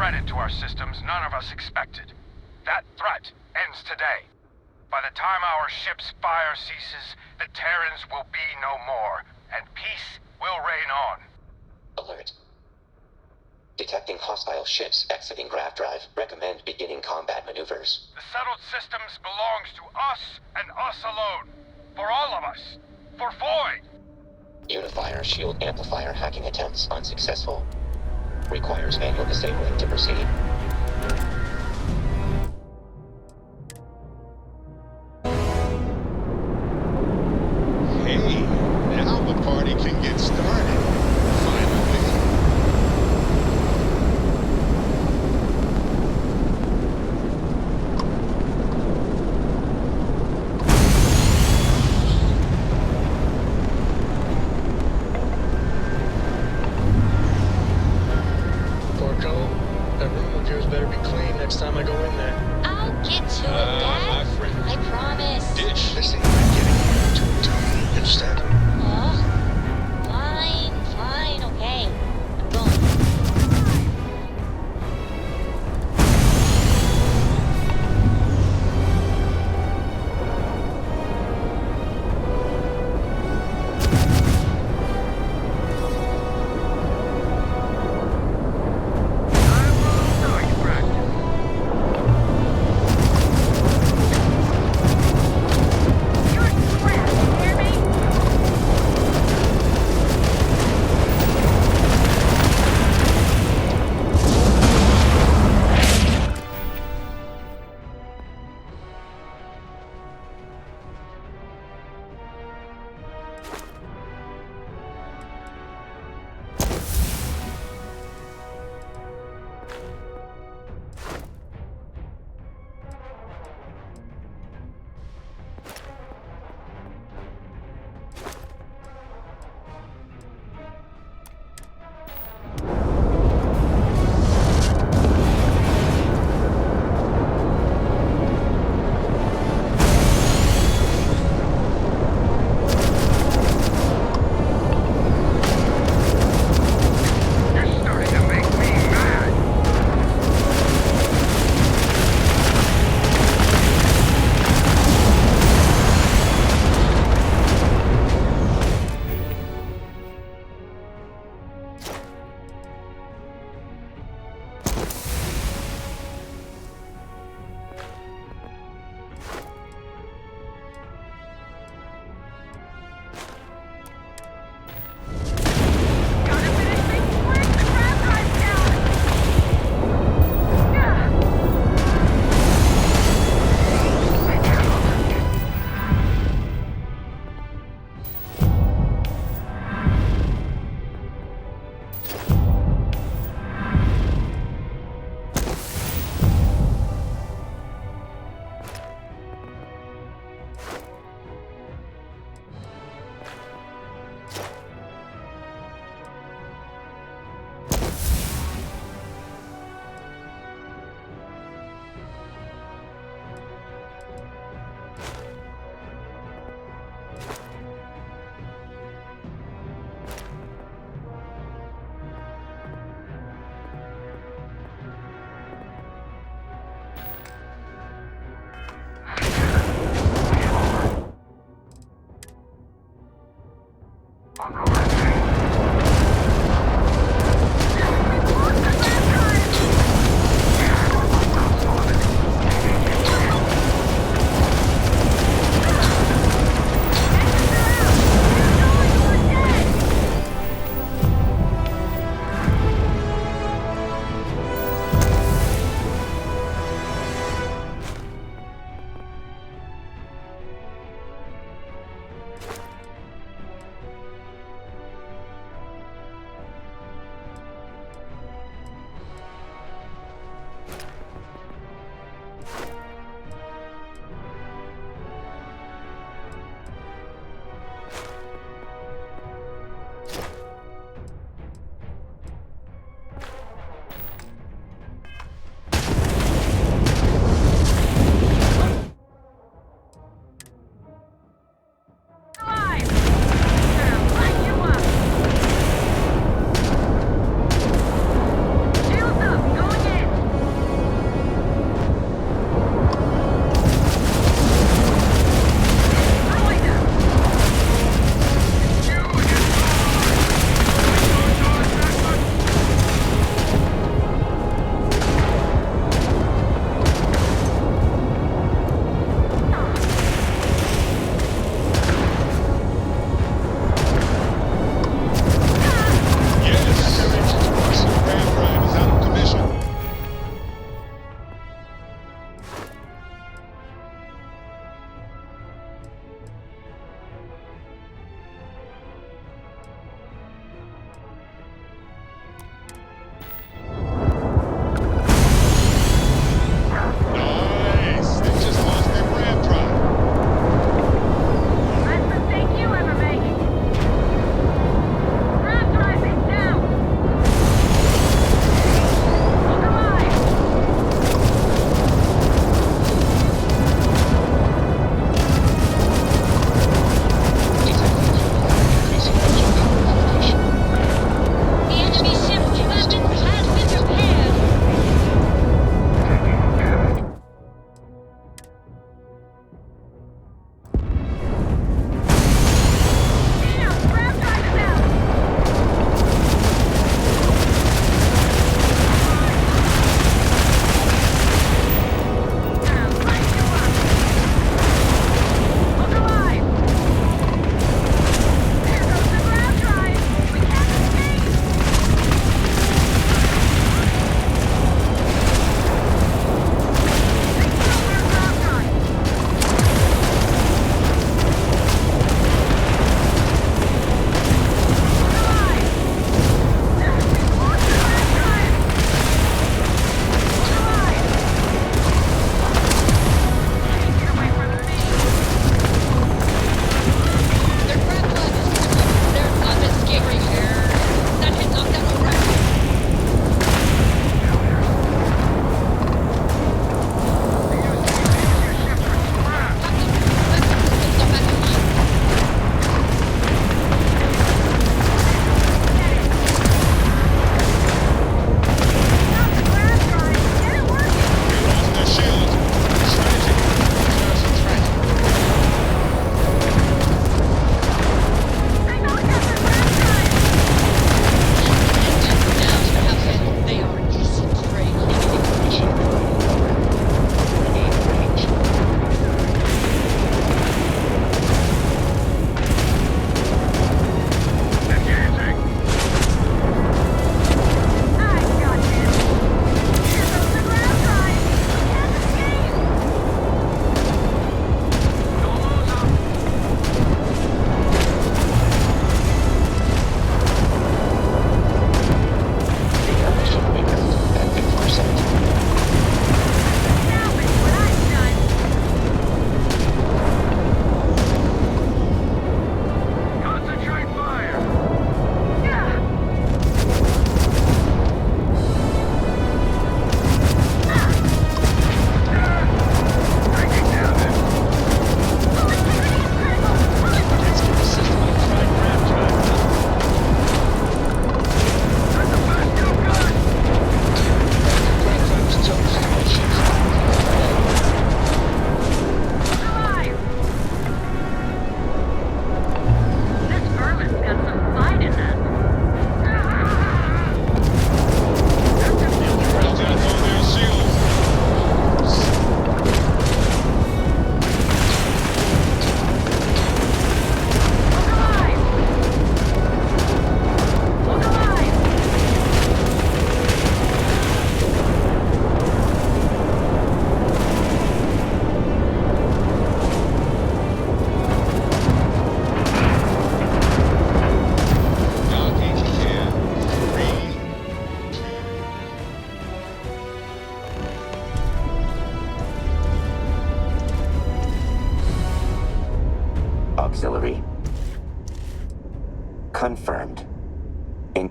threat into our systems none of us expected. That threat ends today. By the time our ship's fire ceases, the Terrans will be no more, and peace will reign on. Alert. Detecting hostile ships exiting grav drive. Recommend beginning combat maneuvers. The settled systems belongs to us and us alone. For all of us. For Void. Unifier shield amplifier hacking attempts unsuccessful. Requires manual disabling to proceed. Hey, now the party can get started. Finally. That room of yours better be clean next time I go in there. I'll get to it, Dad. My friend. I promise. Dish. This ain't like getting into a tunnel instead. Fine, okay. I'm going.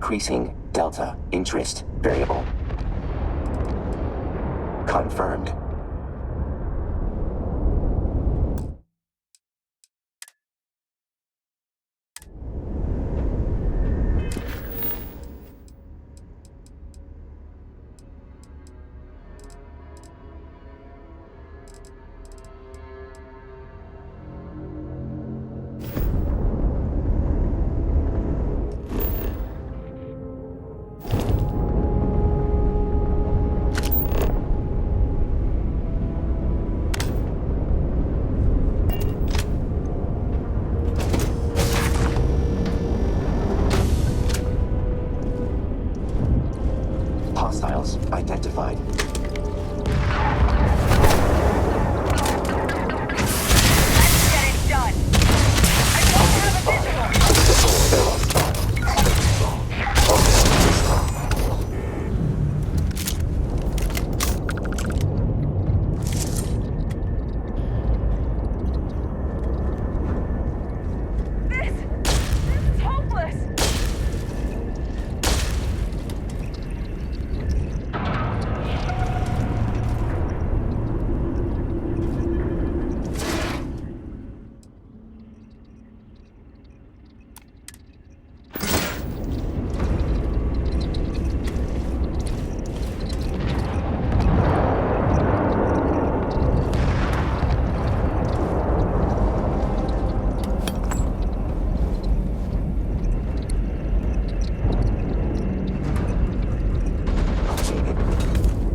Increasing delta interest variable. Confirmed. Hostiles identified. Let's get it done. I don't have a visual. This is hopeless.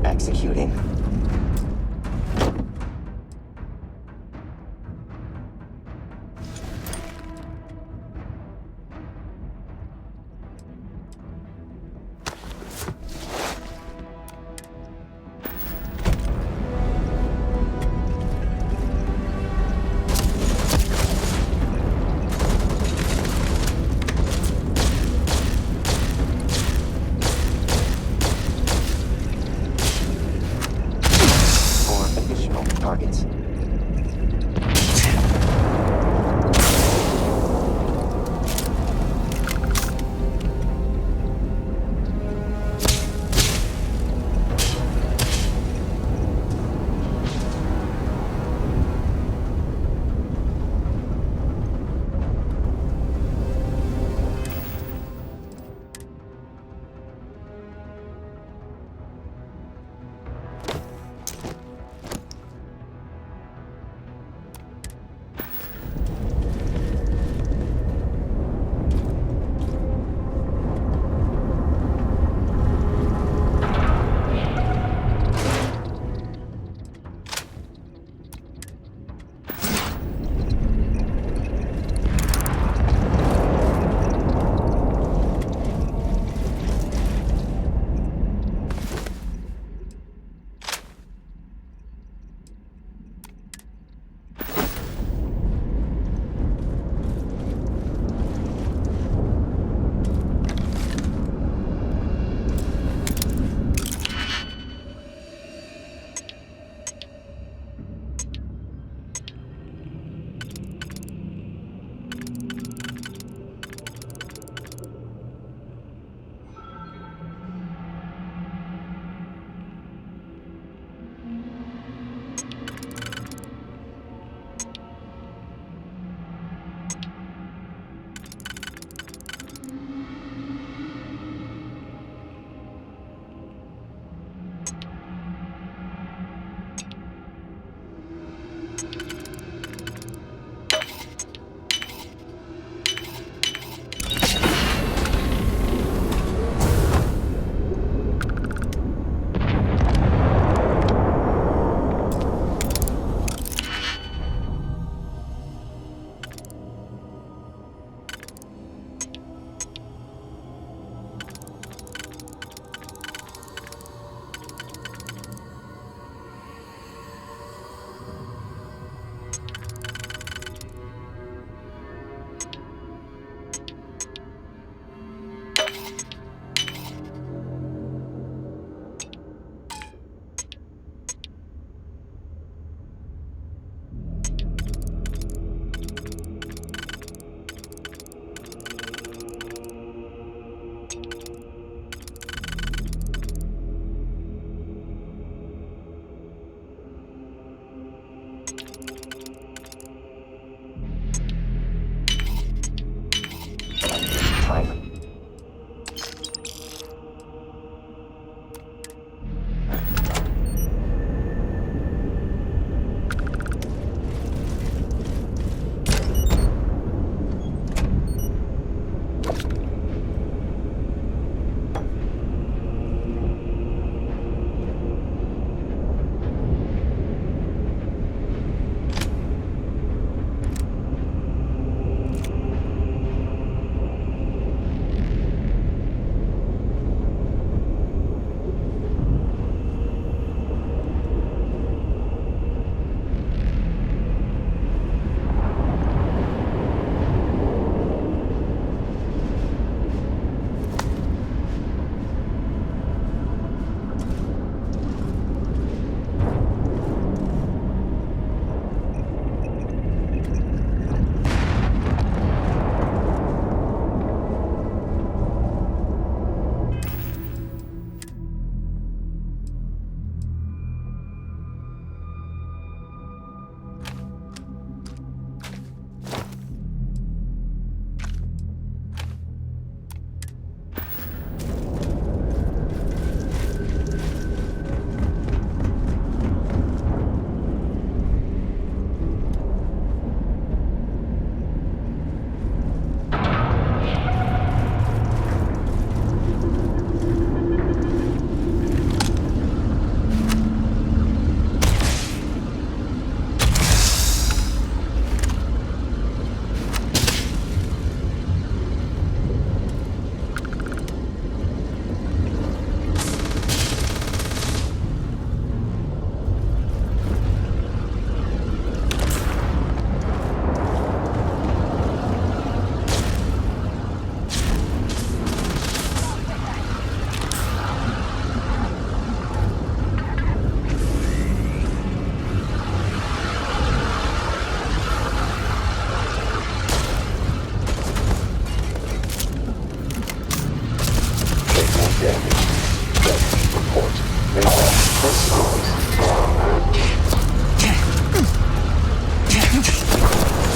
Executing. Targets. damage. Ready. Report. Mayhem. Mercenaries.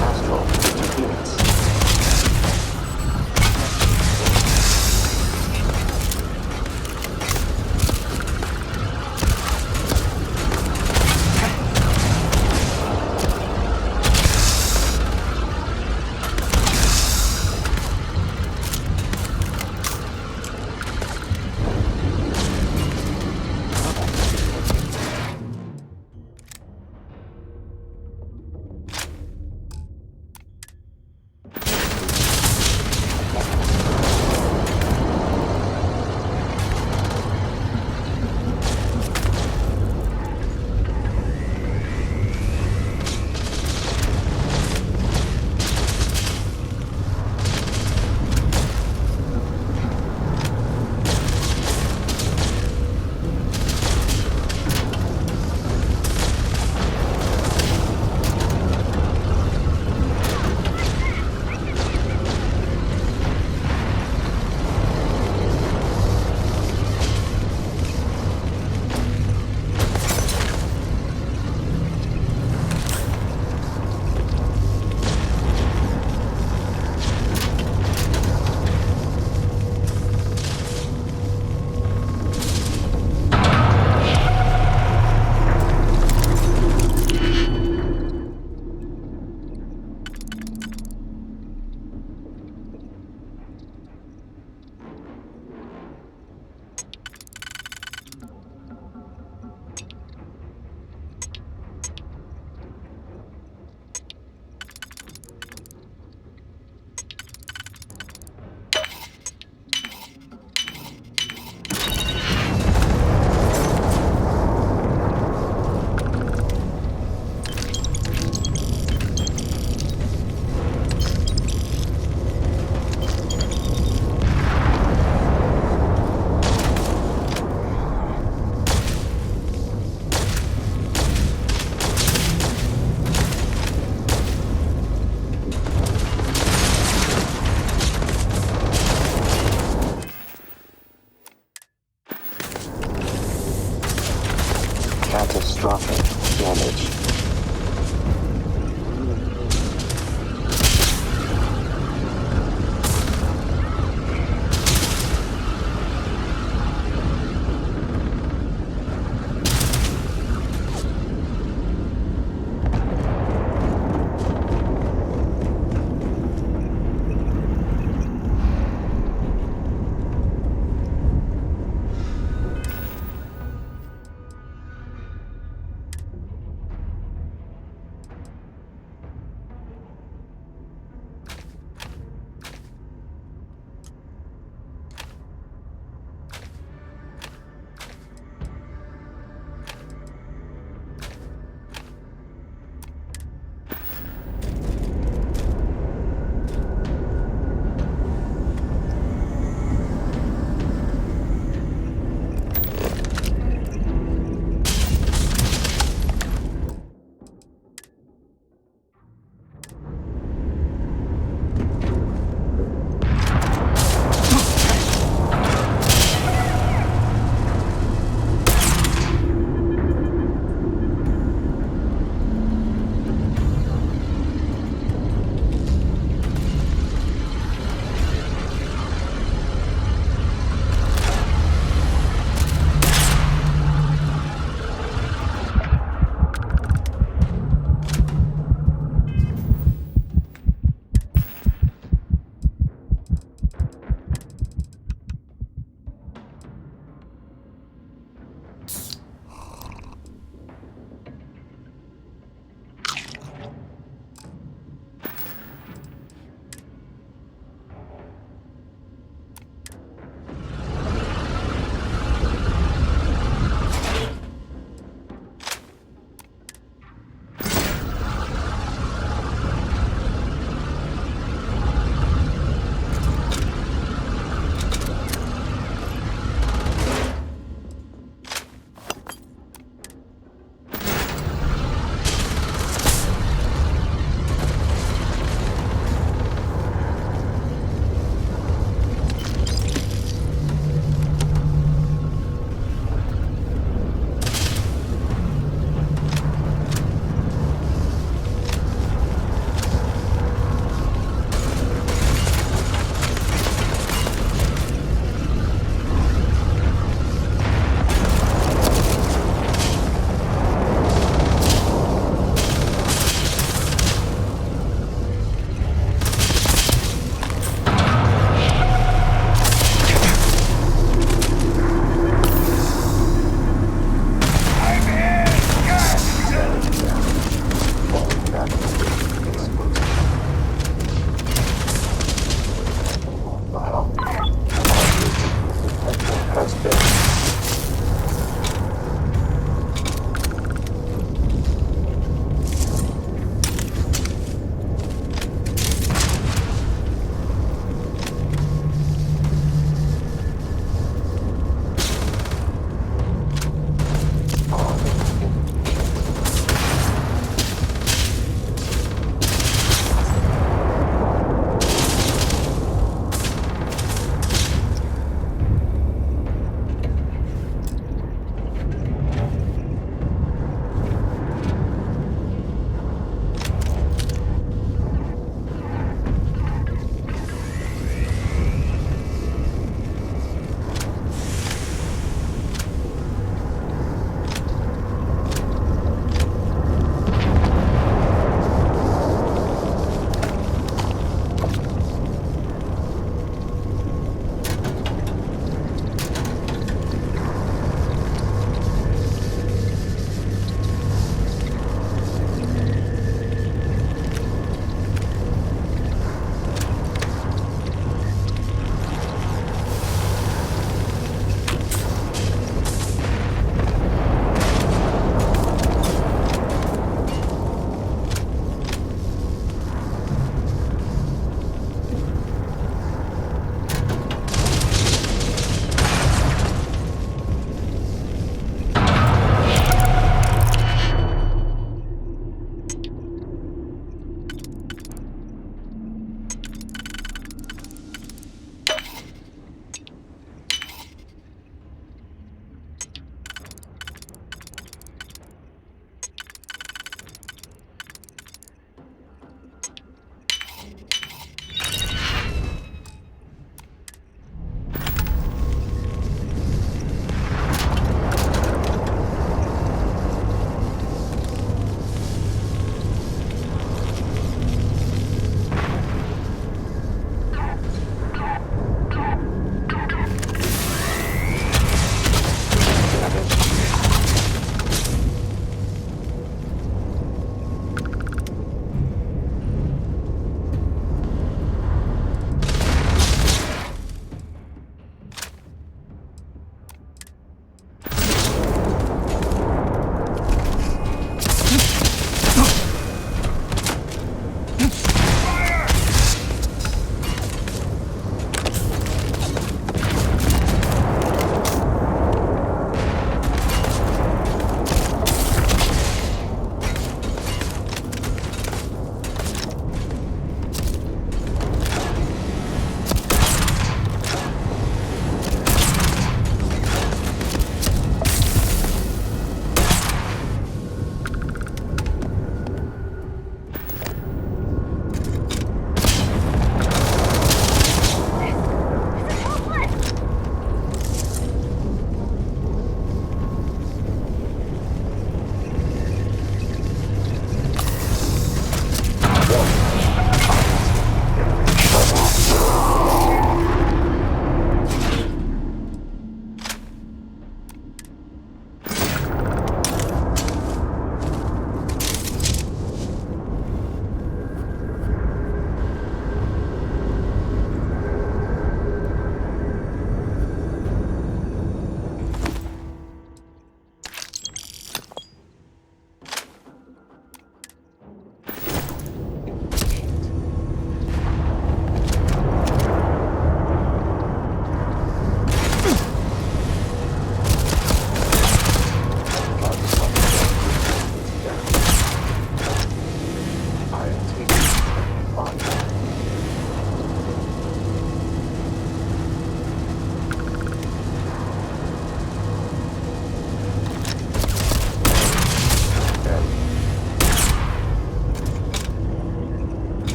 Astral interference. Catastrophic damage.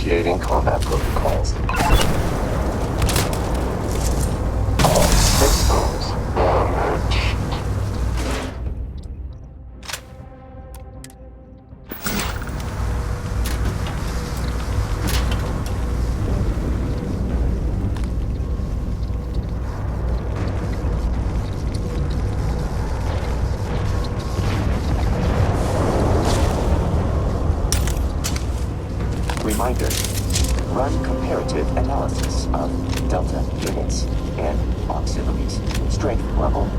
Initiating combat protocols. All systems damaged. Reminder, run comparative analysis of Delta units and auxiliaries. Strength level.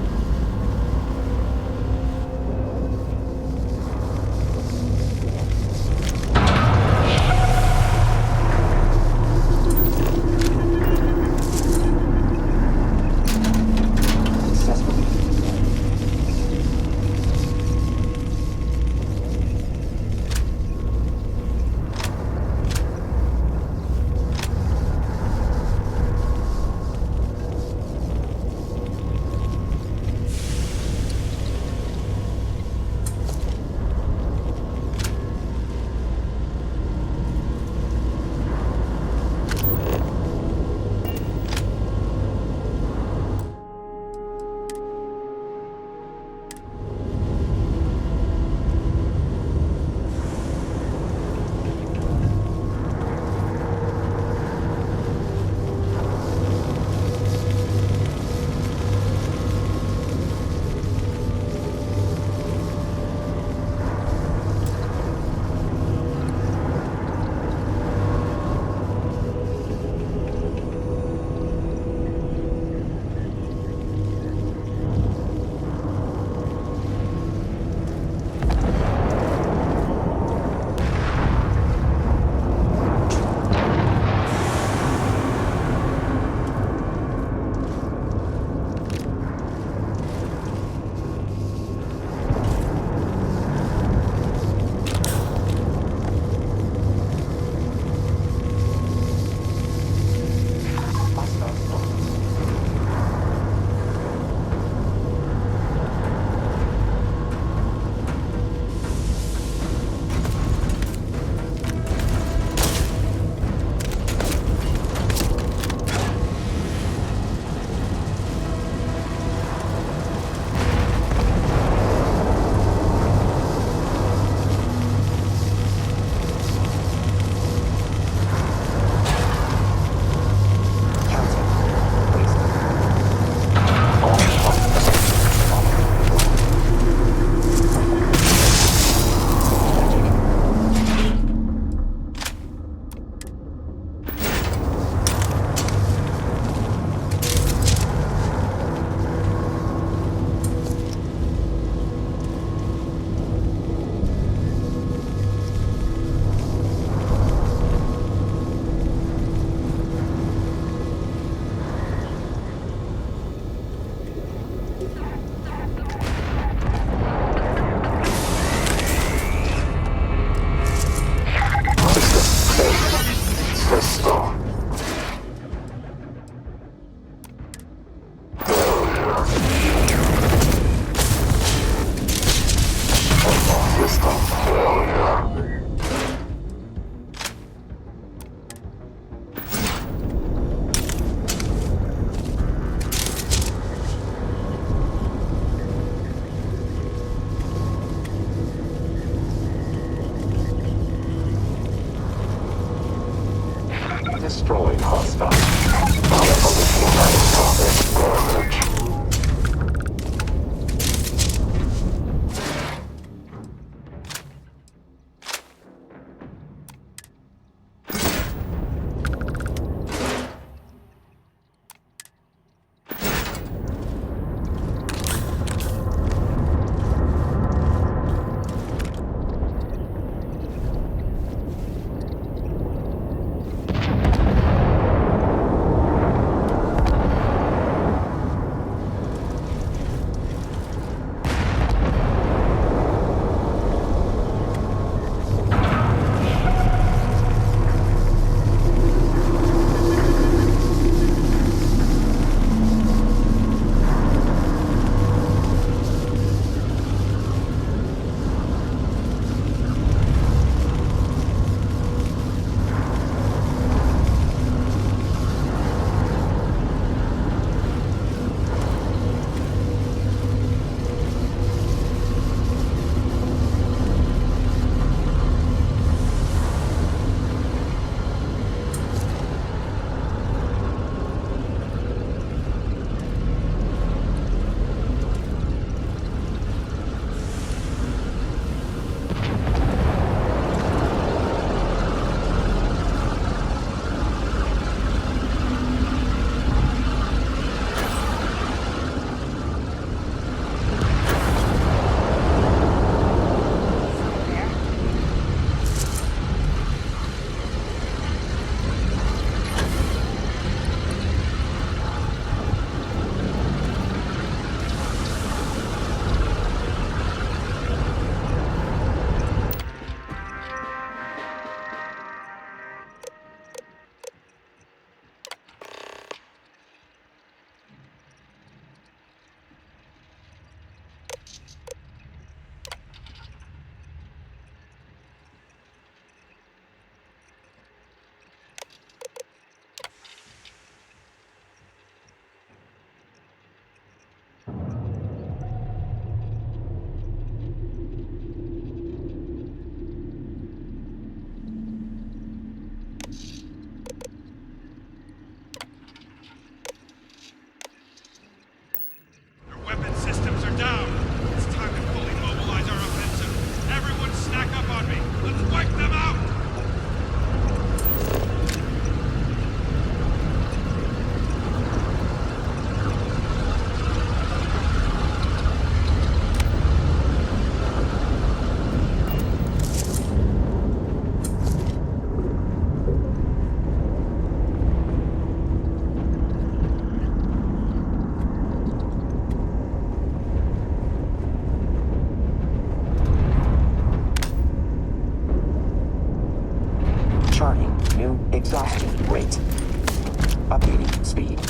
Successfully. Destroying hostile. Damage. Velocity rate. Updating speed.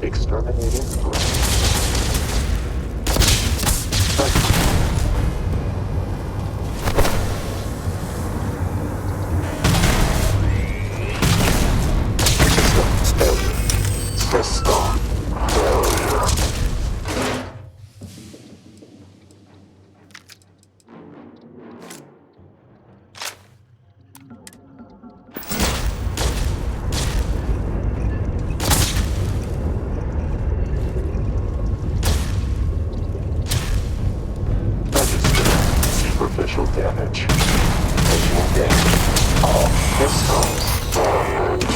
Exterminating threat. System failure. Superficial damage. Visual damage. All systems damage.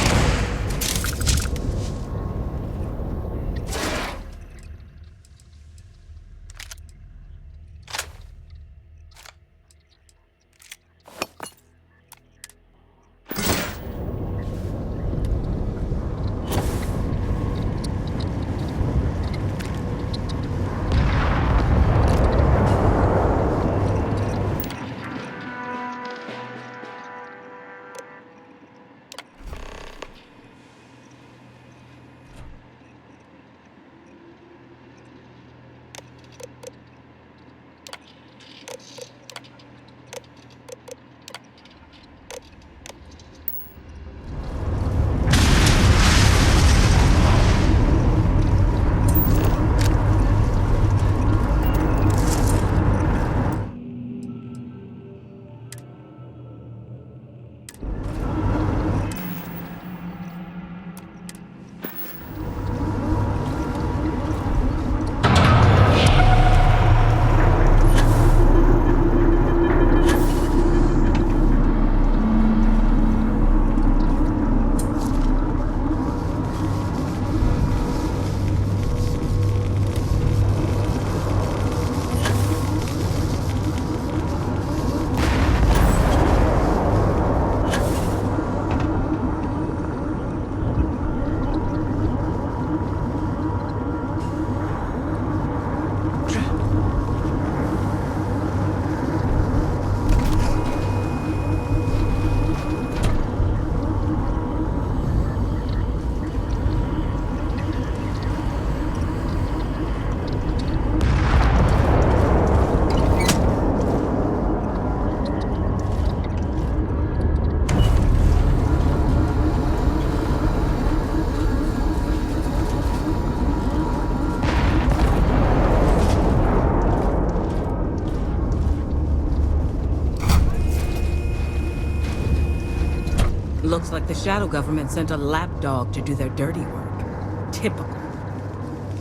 Looks like the shadow government sent a lapdog to do their dirty work. Typical.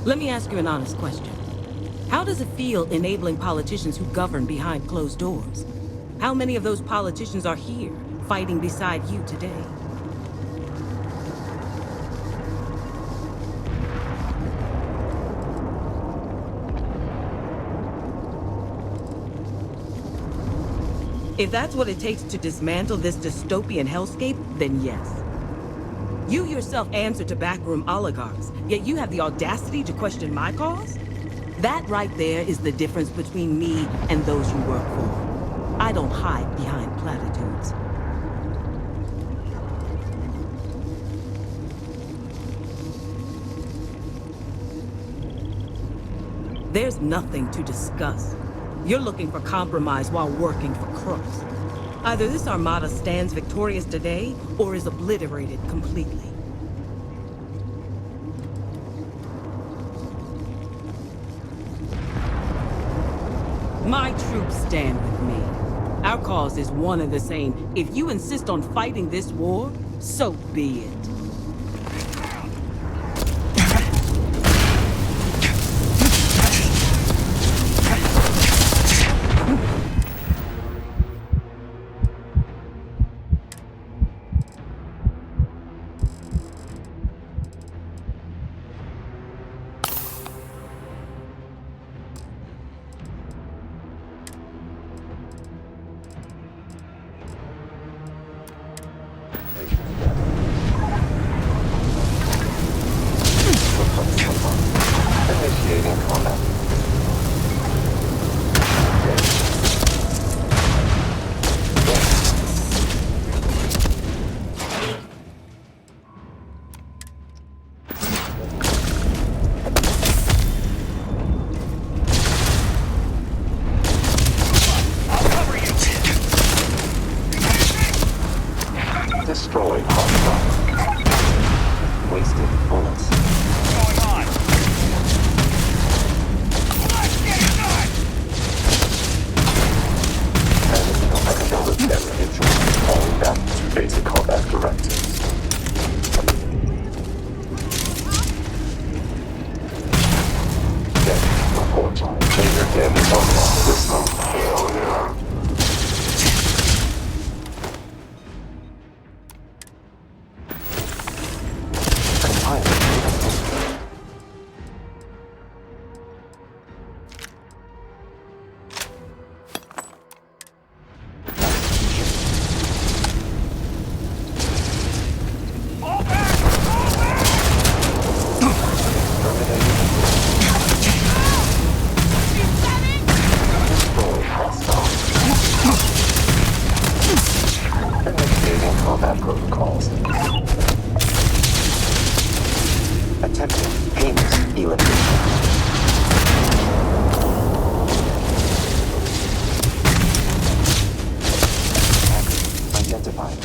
Let me ask you an honest question. How does it feel enabling politicians who govern behind closed doors? How many of those politicians are here, fighting beside you today? If that's what it takes to dismantle this dystopian hellscape, then yes. You yourself answer to backroom oligarchs, yet you have the audacity to question my cause? That right there is the difference between me and those you work for. I don't hide behind platitudes. There's nothing to discuss. You're looking for compromise while working for crooks. Either this armada stands victorious today, or is obliterated completely. My troops stand with me. Our cause is one and the same. If you insist on fighting this war, so be it. Attempting painless elimination. Target identified.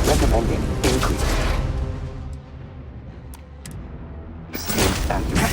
Recommending increase. State accurate.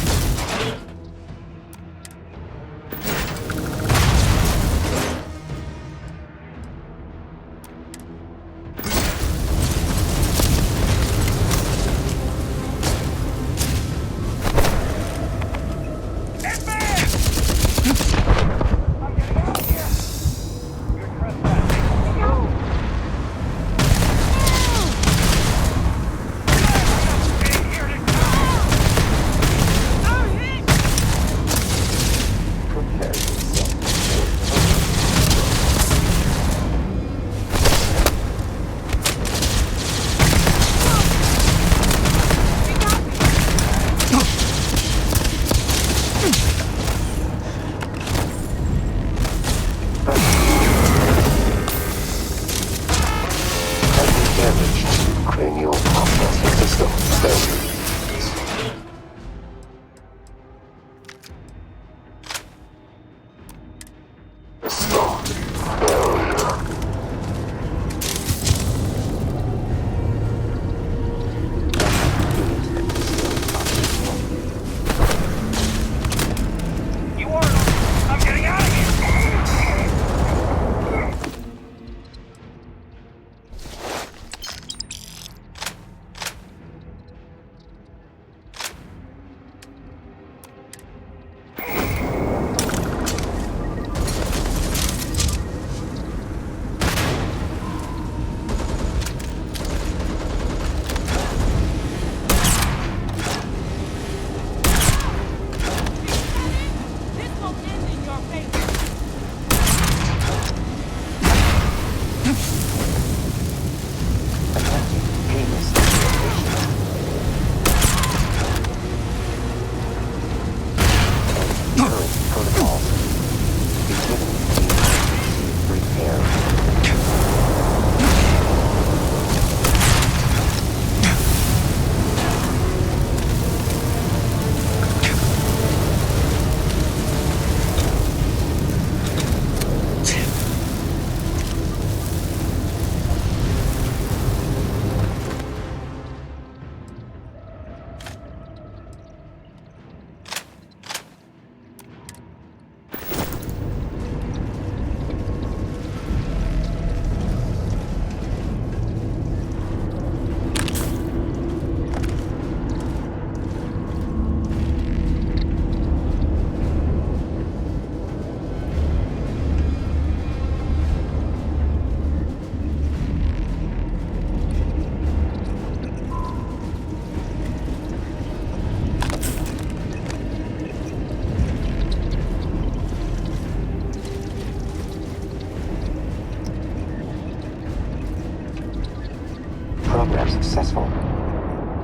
Successful.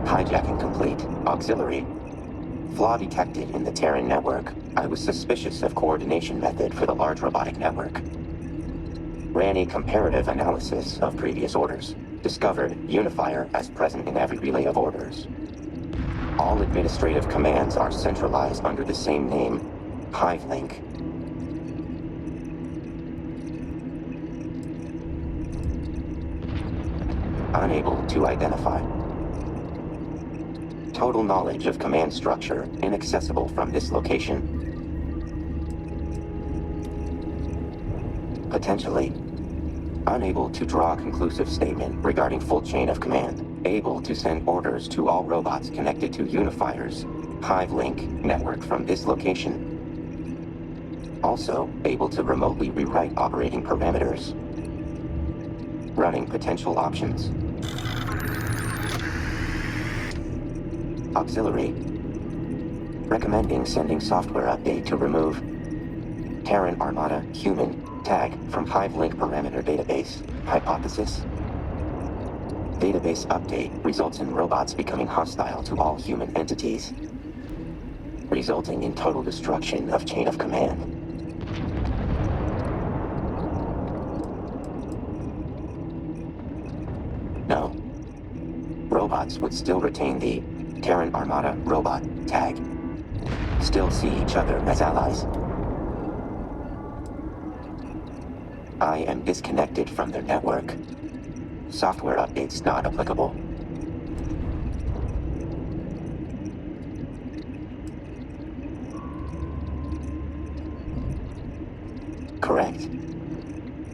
Hijacking complete. Auxiliary. Flaw detected in the Terran network. I was suspicious of coordination method for the large robotic network. Ran a comparative analysis of previous orders. Discovered Unifier as present in every relay of orders. All administrative commands are centralized under the same name, HiveLink. Unable to identify. Total knowledge of command structure inaccessible from this location. Potentially. Unable to draw a conclusive statement regarding full chain of command. Able to send orders to all robots connected to Unifier's HiveLink network from this location. Also able to remotely rewrite operating parameters. Running potential options. Auxiliary. Recommending sending software update to remove Terran Armada human tag from HiveLink parameter database. Hypothesis. Database update results in robots becoming hostile to all human entities, resulting in total destruction of chain of command. No. Robots would still retain the Terran Armada robot tag. Still see each other as allies. I am disconnected from their network. Software updates not applicable. Correct.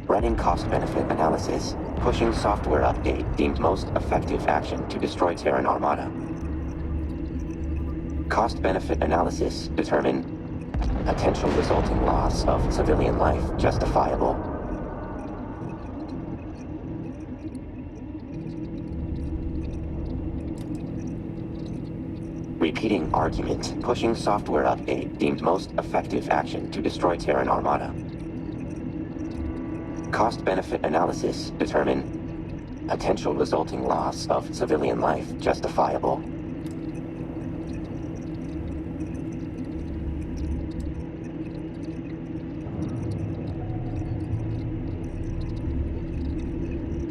Running cost-benefit analysis. Pushing software update deemed most effective action to destroy Terran Armada. Cost-benefit analysis determine potential resulting loss of civilian life justifiable. Repeating argument. Pushing software update deemed most effective action to destroy Terran Armada. Cost-benefit analysis determine potential resulting loss of civilian life justifiable.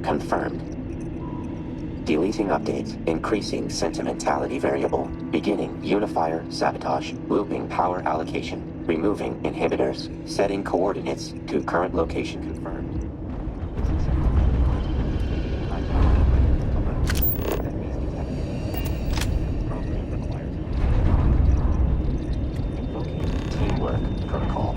Confirmed. Deleting updates, increasing sentimentality variable, beginning Unifier sabotage, looping power allocation, removing inhibitors, setting coordinates to current location confirmed. Teamwork protocol.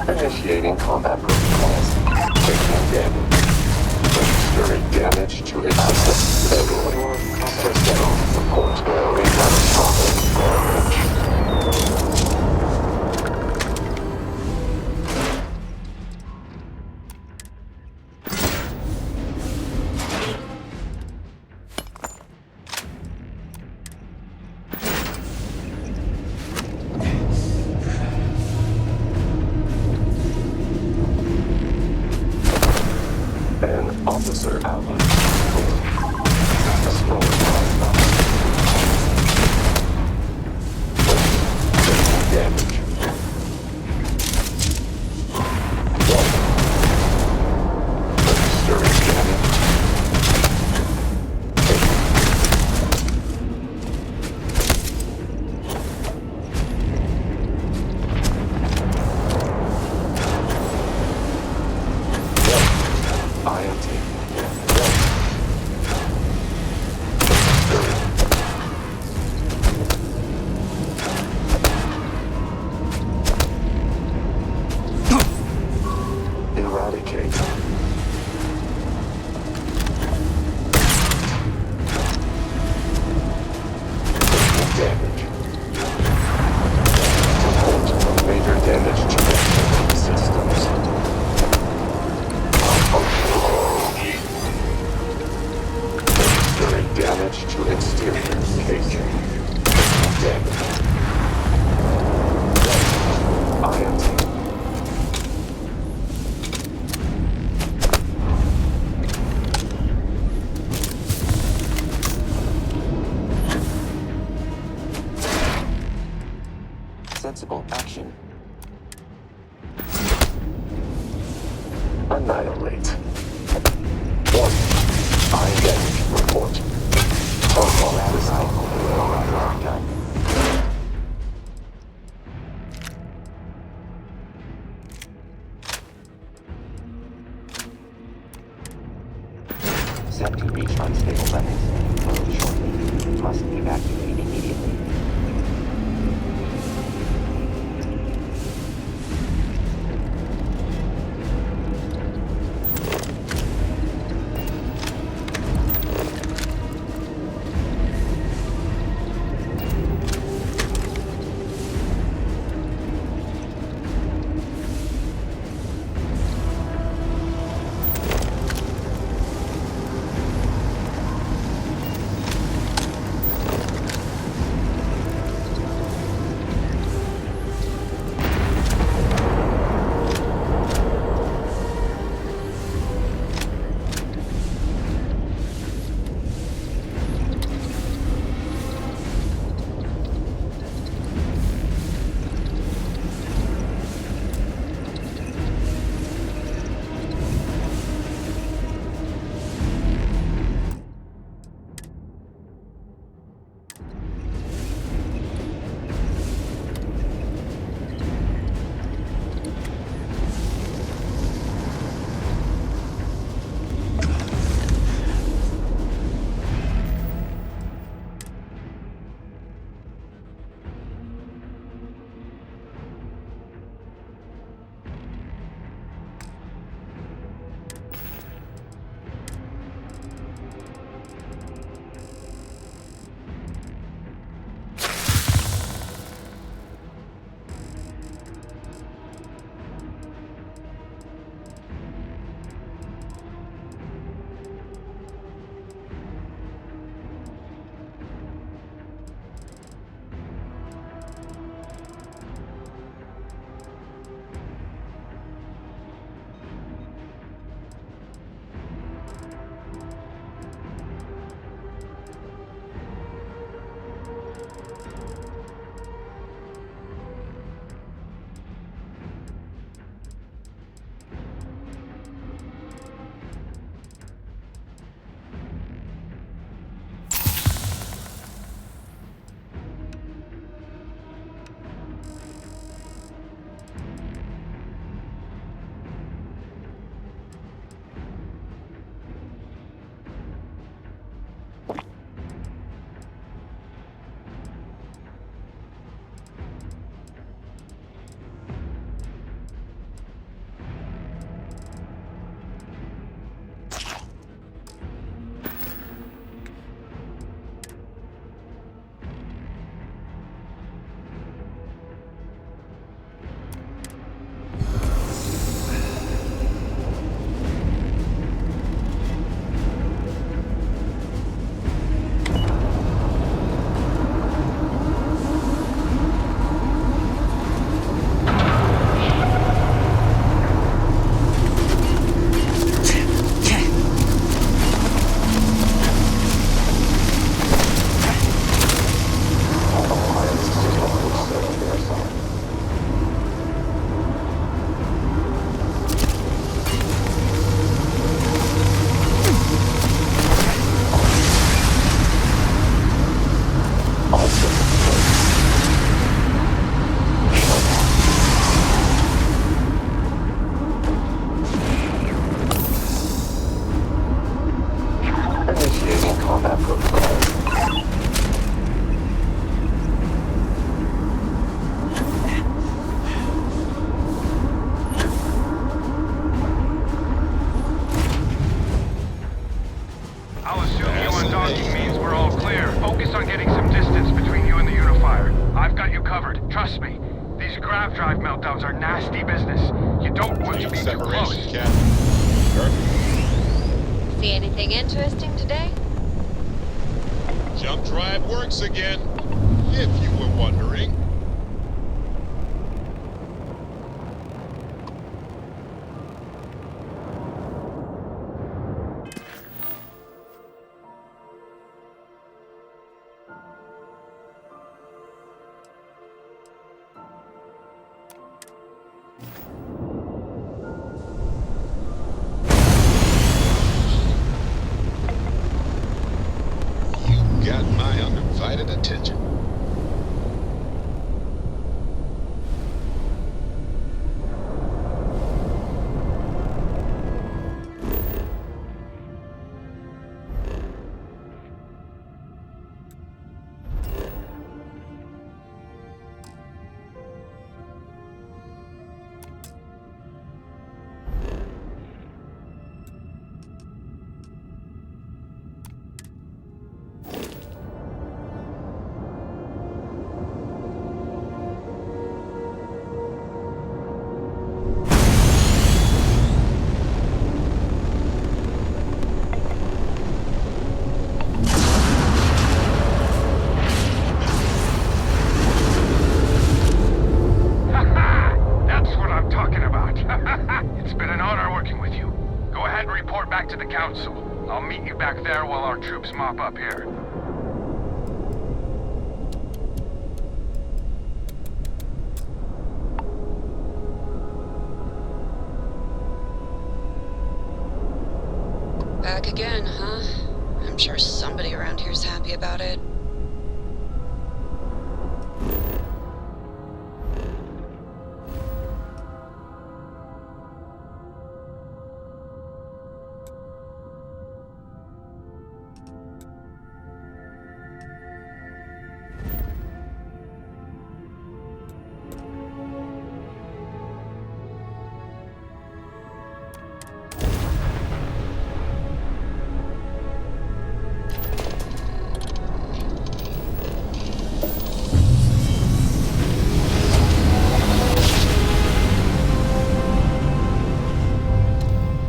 Initiating combat protocols. Taking damage. Registering damage to its system. System support. Catastrophic damage. Indicate. Damage. Report major damage to the systems. Registering damage to exterior casing. Damage. IoT. Sensible action. Annihilate. 1. Damage report. Total recycle. Done. Set to reach unstable limits. Load shortly. Must evacuate immediately. operation, close. Captain. Perfect. See anything interesting today? Jump drive works again, if you were wondering. You got my undivided attention. That's what I'm talking about. It's been an honor working with you. Go ahead and report back to the Council. I'll meet you back there while our troops mop up here. Back again, huh? I'm sure somebody around here's happy about it.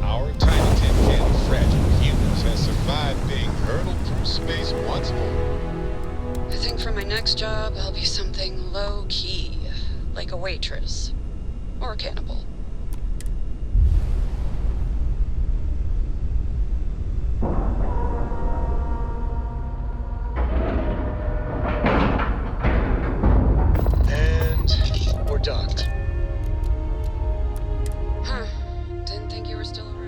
Our tiny tin can of fragile humans has survived being hurtled through space once more. I think for my next job, I'll be something low-key, like a waitress. Or a cannibal. And we're docked. Huh. Didn't think you were still around.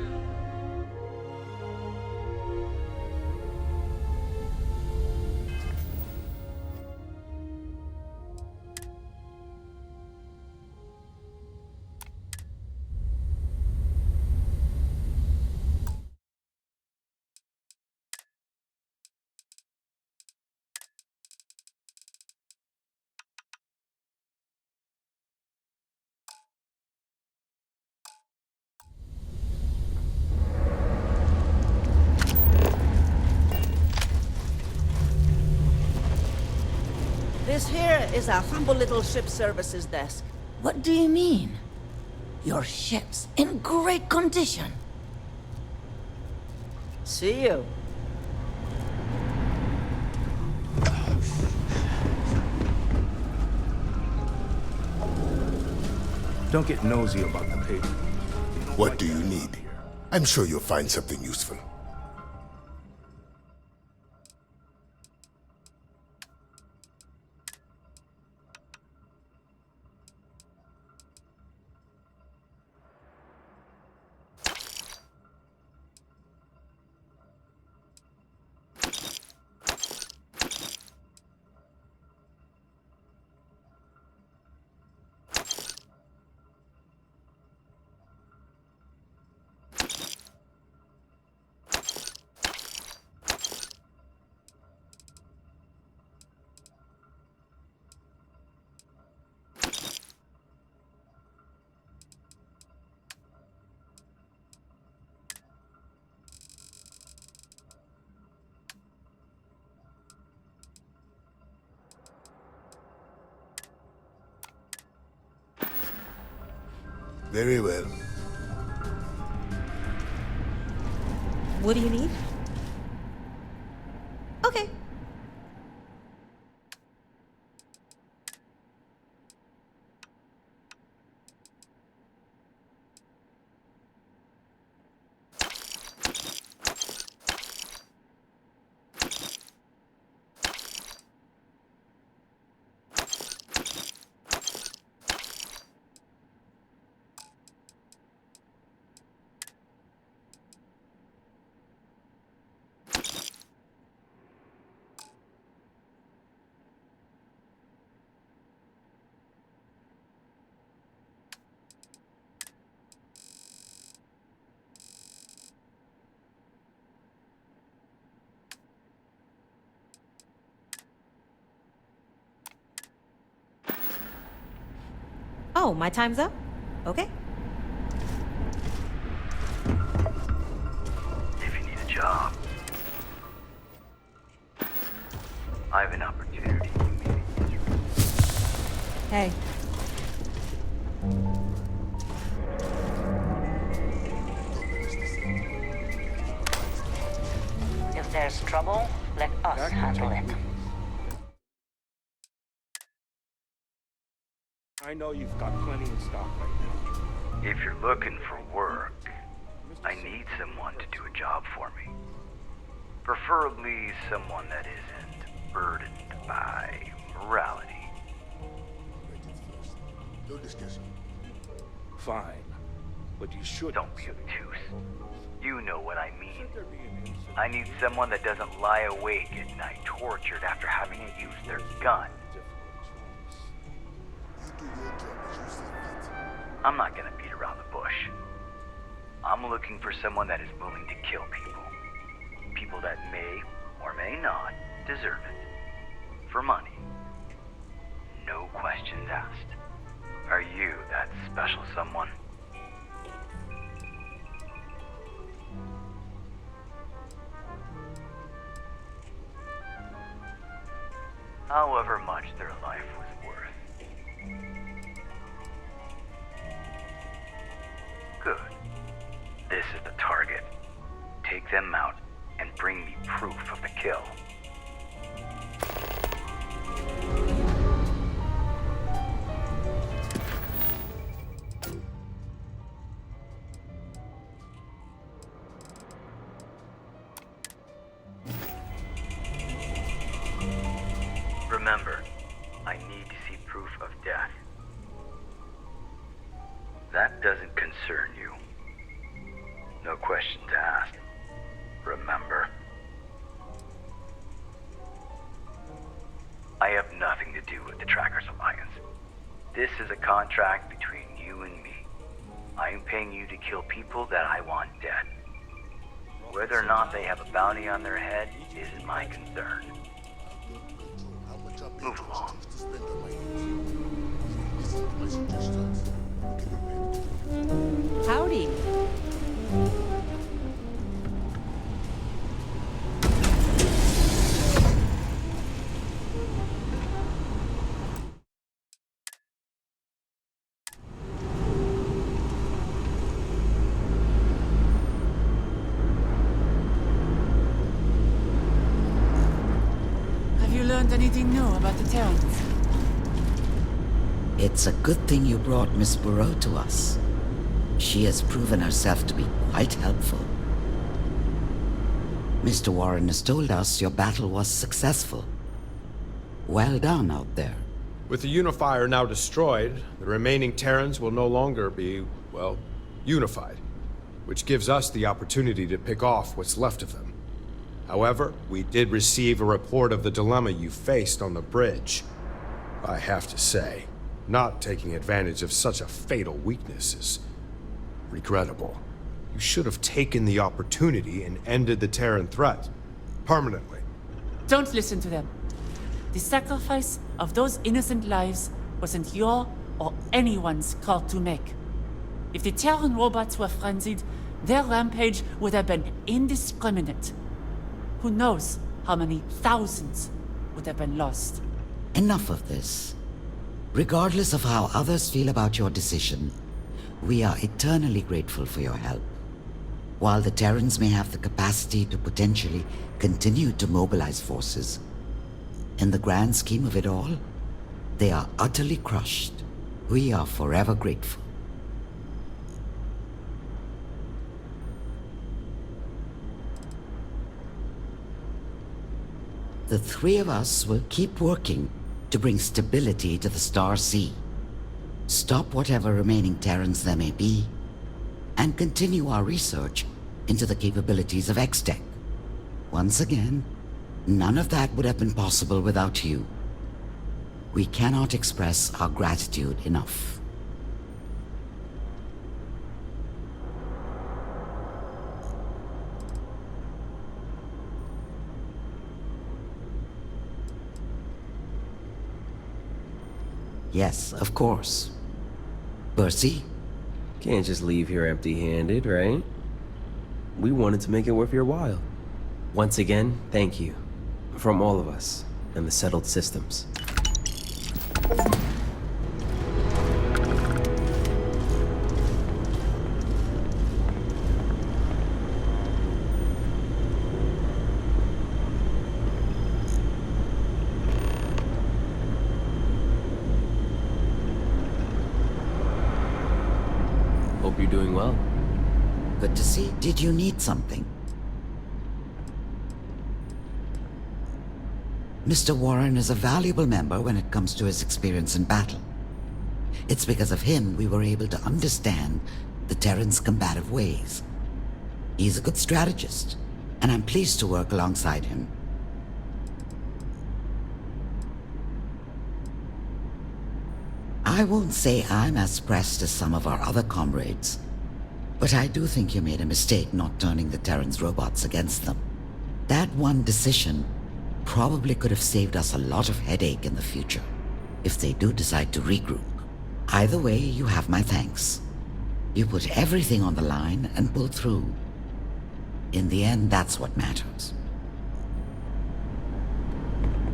This here is our humble little ship services desk. What do you mean? Your ship's in great condition. See you. Don't get nosy about the paper. What do you need? I'm sure you'll find something useful. Very well. What do you need? Okay. Oh, my time's up? Okay. If you need a job, I have an opportunity you may be interested. Hey. If there's trouble, let us handle it. I know you've got plenty in stock right now. If you're looking for work, I need someone to do a job for me. Preferably someone that isn't burdened by morality. No discussion. Fine, but you should... Don't be obtuse. You know what I mean. I need someone that doesn't lie awake at night tortured after having to use their gun. I'm not gonna beat around the bush. I'm looking for someone that is willing to kill people. People that may or may not deserve it. For money. No questions asked. Are you that special someone? However much their life was worth. Good. This is the target. Take them out and bring me proof of the kill. Remember, I need to see proof of death. That doesn't concern you. No questions asked. Remember. I have nothing to do with the Trackers Alliance. This is a contract between you and me. I am paying you to kill people that I want dead. Whether or not they have a bounty on their head isn't my concern. Move along. Howdy. Have you learned anything new about the Terrans? It's a good thing you brought Miss Bureau to us. She has proven herself to be quite helpful. Mr. Warren has told us your battle was successful. Well done out there. With the Unifier now destroyed, the remaining Terrans will no longer be, well, unified, which gives us the opportunity to pick off what's left of them. However, we did receive a report of the dilemma you faced on the bridge. I have to say, not taking advantage of such a fatal weakness is regrettable. You should have taken the opportunity and ended the Terran threat. Permanently. Don't listen to them. The sacrifice of those innocent lives wasn't your or anyone's call to make. If the Terran robots were frenzied, their rampage would have been indiscriminate. Who knows how many thousands would have been lost. Enough of this. Regardless of how others feel about your decision, we are eternally grateful for your help. While the Terrans may have the capacity to potentially continue to mobilize forces, in the grand scheme of it all, they are utterly crushed. We are forever grateful. The three of us will keep working to bring stability to the Star Sea, stop whatever remaining Terrans there may be, and continue our research into the capabilities of X-Tech. Once again, none of that would have been possible without you. We cannot express our gratitude enough. Yes, of course. Percy? Can't just leave here empty-handed, right? We wanted to make it worth your while. Once again, thank you. From all of us and the settled systems. Hope you're doing well. Good to see. Did you need something? Mr. Warren is a valuable member when it comes to his experience in battle. It's because of him we were able to understand the Terrans' combative ways. He's a good strategist, and I'm pleased to work alongside him. I won't say I'm as pressed as some of our other comrades, but I do think you made a mistake not turning the Terrans' robots against them. That one decision probably could have saved us a lot of headache in the future, if they do decide to regroup. Either way, you have my thanks. You put everything on the line and pulled through. In the end, that's what matters.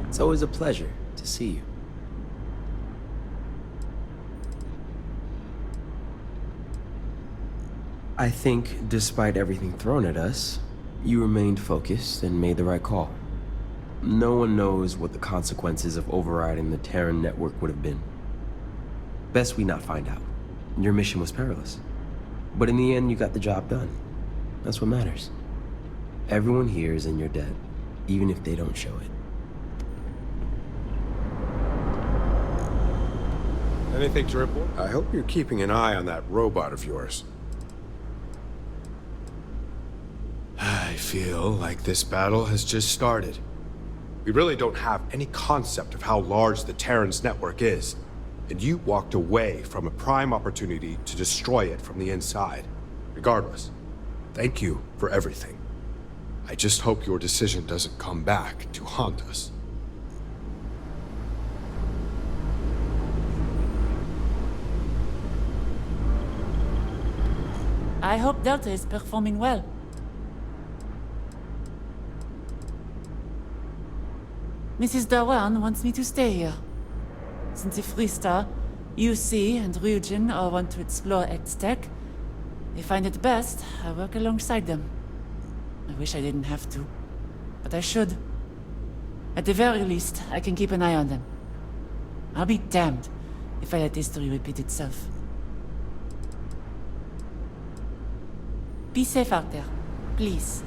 It's always a pleasure to see you. I think, despite everything thrown at us, you remained focused and made the right call. No one knows what the consequences of overriding the Terran network would have been. Best we not find out. Your mission was perilous. But in the end, you got the job done. That's what matters. Everyone here is in your debt, even if they don't show it. Anything to report? I hope you're keeping an eye on that robot of yours. I feel like this battle has just started. We really don't have any concept of how large the Terran's network is, and you walked away from a prime opportunity to destroy it from the inside. Regardless, thank you for everything. I just hope your decision doesn't come back to haunt us. I hope Delta is performing well. Mrs. Dawan wants me to stay here. Since the Freestar, UC, and Ryujin all want to explore X-Tech, they find it best I work alongside them. I wish I didn't have to, but I should. At the very least, I can keep an eye on them. I'll be damned if I let history repeat itself. Be safe out there, please.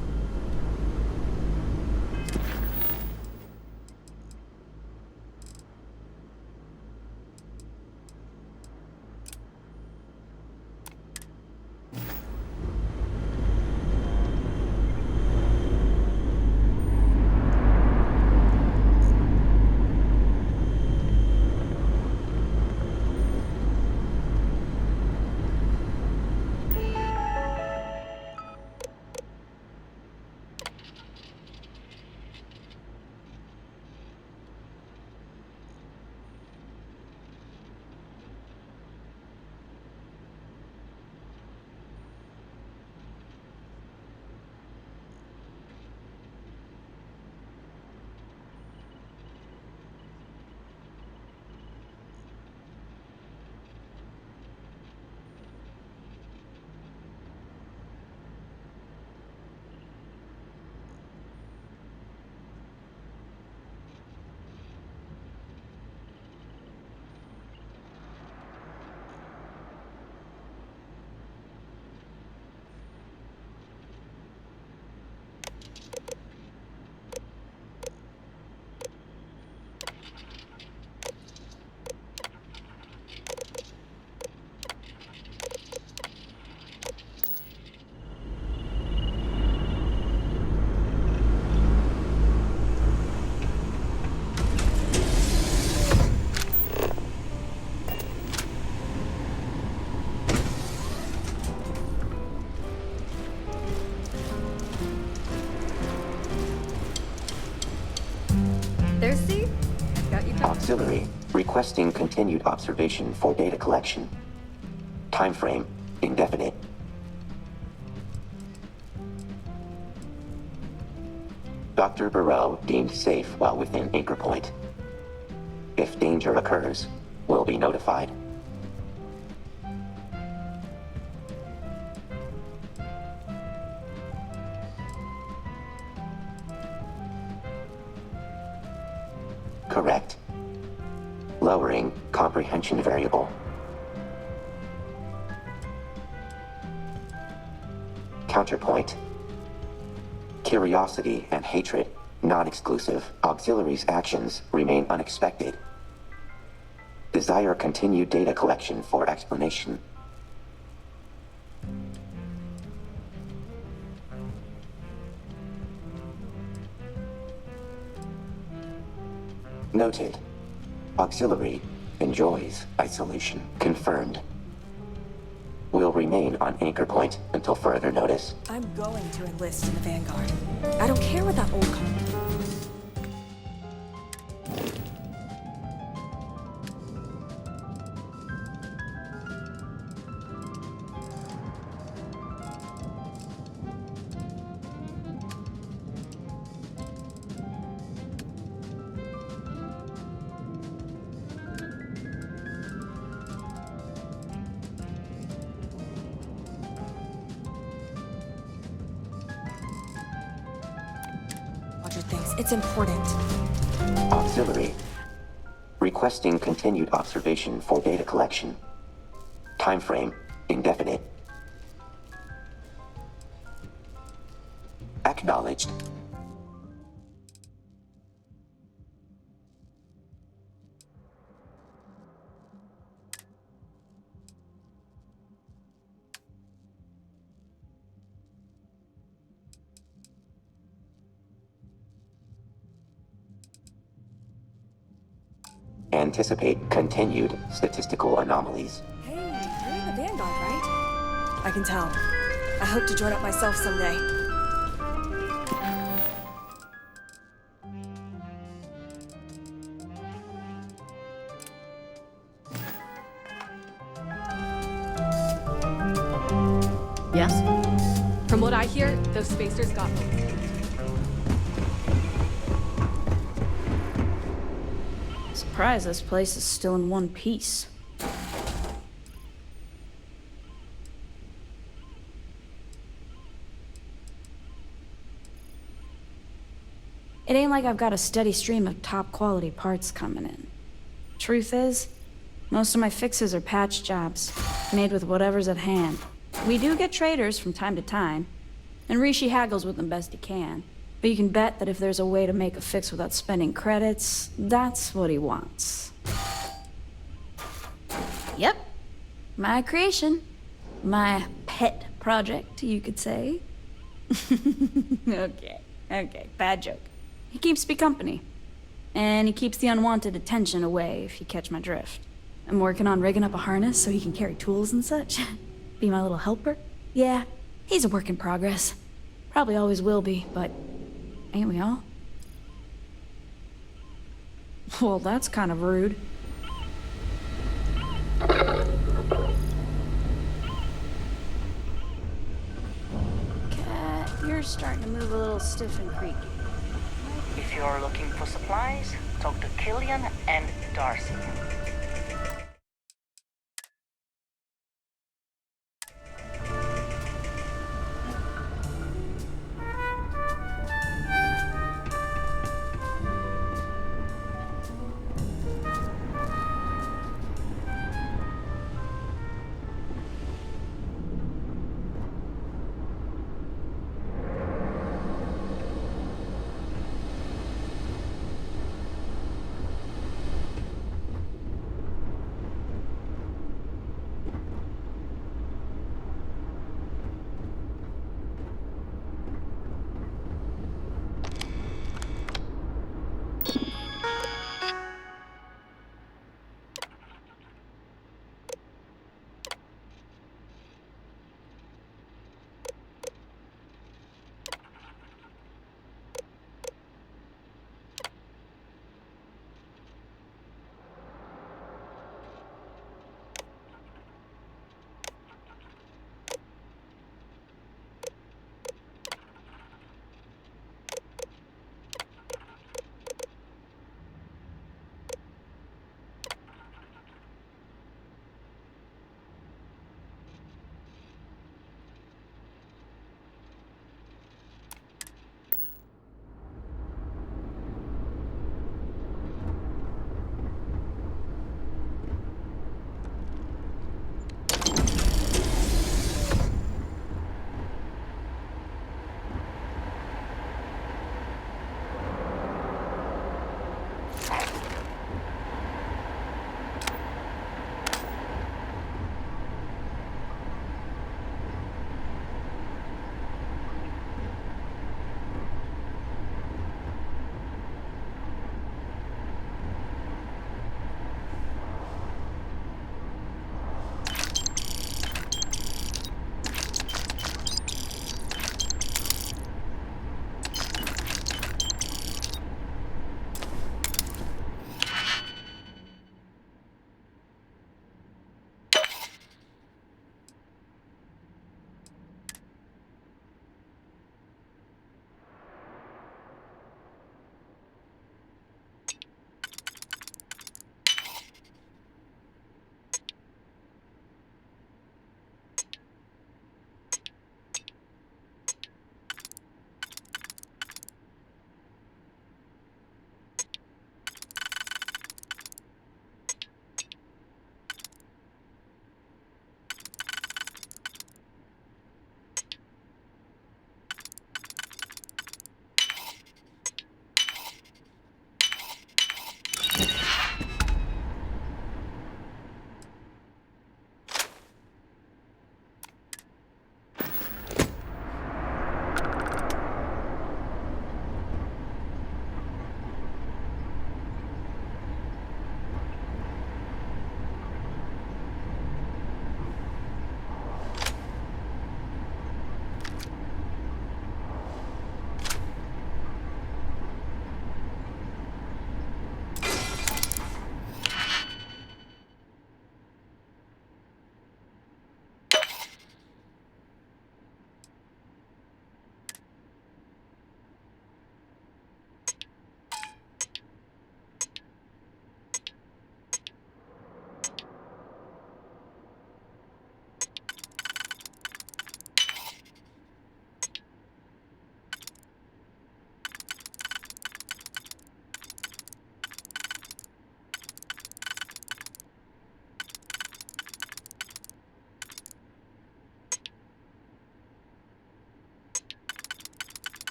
Auxiliary, requesting continued observation for data collection. Time frame, indefinite. Dr. Barreau deemed safe while within Anchorpoint. If danger occurs, we'll be notified. Correct. Lowering comprehension variable. Counterpoint. Curiosity and hatred, non-exclusive. Auxiliary's actions remain unexpected. Desire continued data collection for explanation. Noted. Auxiliary enjoys isolation. Confirmed. Will remain on Anchorpoint until further notice. I'm going to enlist in the Vanguard. I don't care what that old It's important. Auxiliary. Requesting continued observation for data collection. Time frame, indefinite. Acknowledged. Anticipate continued statistical anomalies. Hey, you're in the Vanguard, right? I can tell. I hope to join up myself someday. Yes? From what I hear, those spacers got me. Surprised this place is still in one piece. It ain't like I've got a steady stream of top quality parts coming in. Truth is, most of my fixes are patch jobs, made with whatever's at hand. We do get traders from time to time, and Rishi haggles with them best he can. But you can bet that if there's a way to make a fix without spending credits, that's what he wants. Yep. My creation. My pet project, you could say. Okay, bad joke. He keeps me company. And he keeps the unwanted attention away, if you catch my drift. I'm working on rigging up a harness so he can carry tools and such. Be my little helper. Yeah, he's a work in progress. Probably always will be, but ain't we all? Well, that's kind of rude. Cat, you're starting to move a little stiff and creaky. If you're looking for supplies, talk to Killian and Darcy.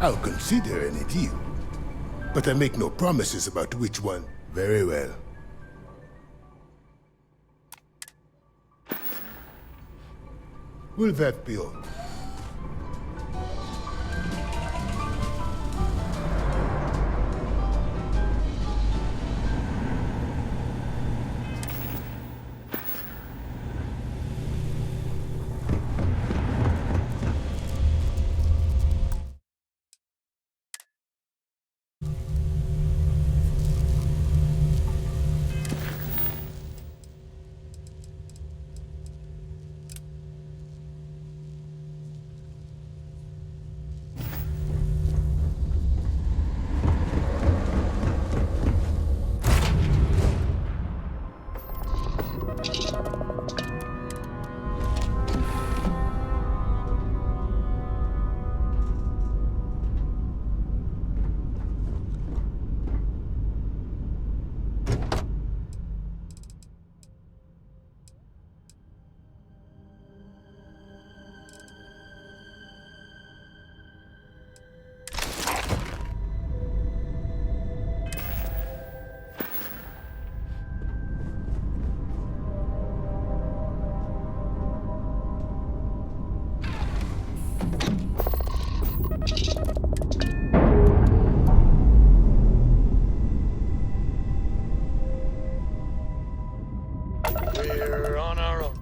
I'll consider any deal. But I make no promises about which one. Very well. Will that be all? We're on our own.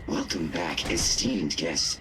Welcome back, esteemed guests.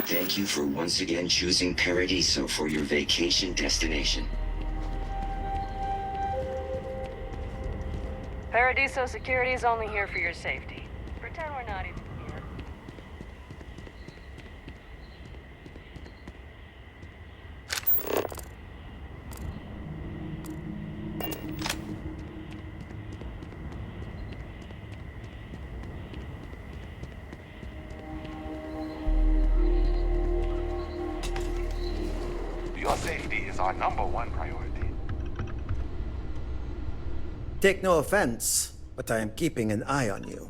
Thank you for once again choosing Paradiso for your vacation destination. Paradiso security is only here for your safety. Pretend we're not even here. Your safety is our #1 priority. Take no offense, but I am keeping an eye on you.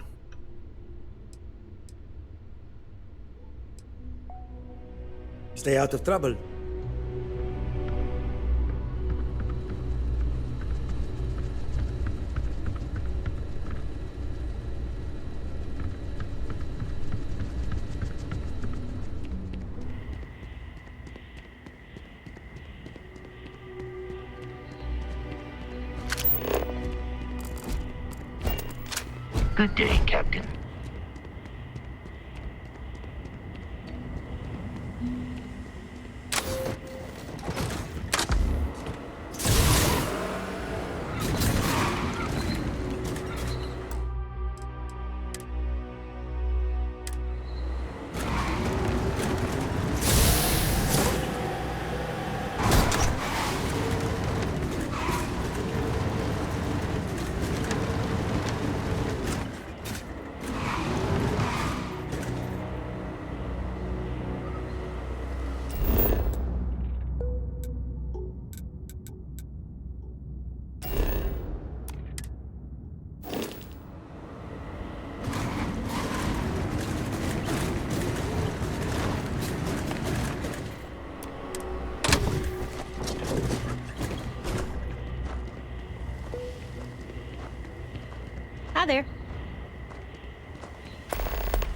Stay out of trouble. Good day, Captain. Hi there.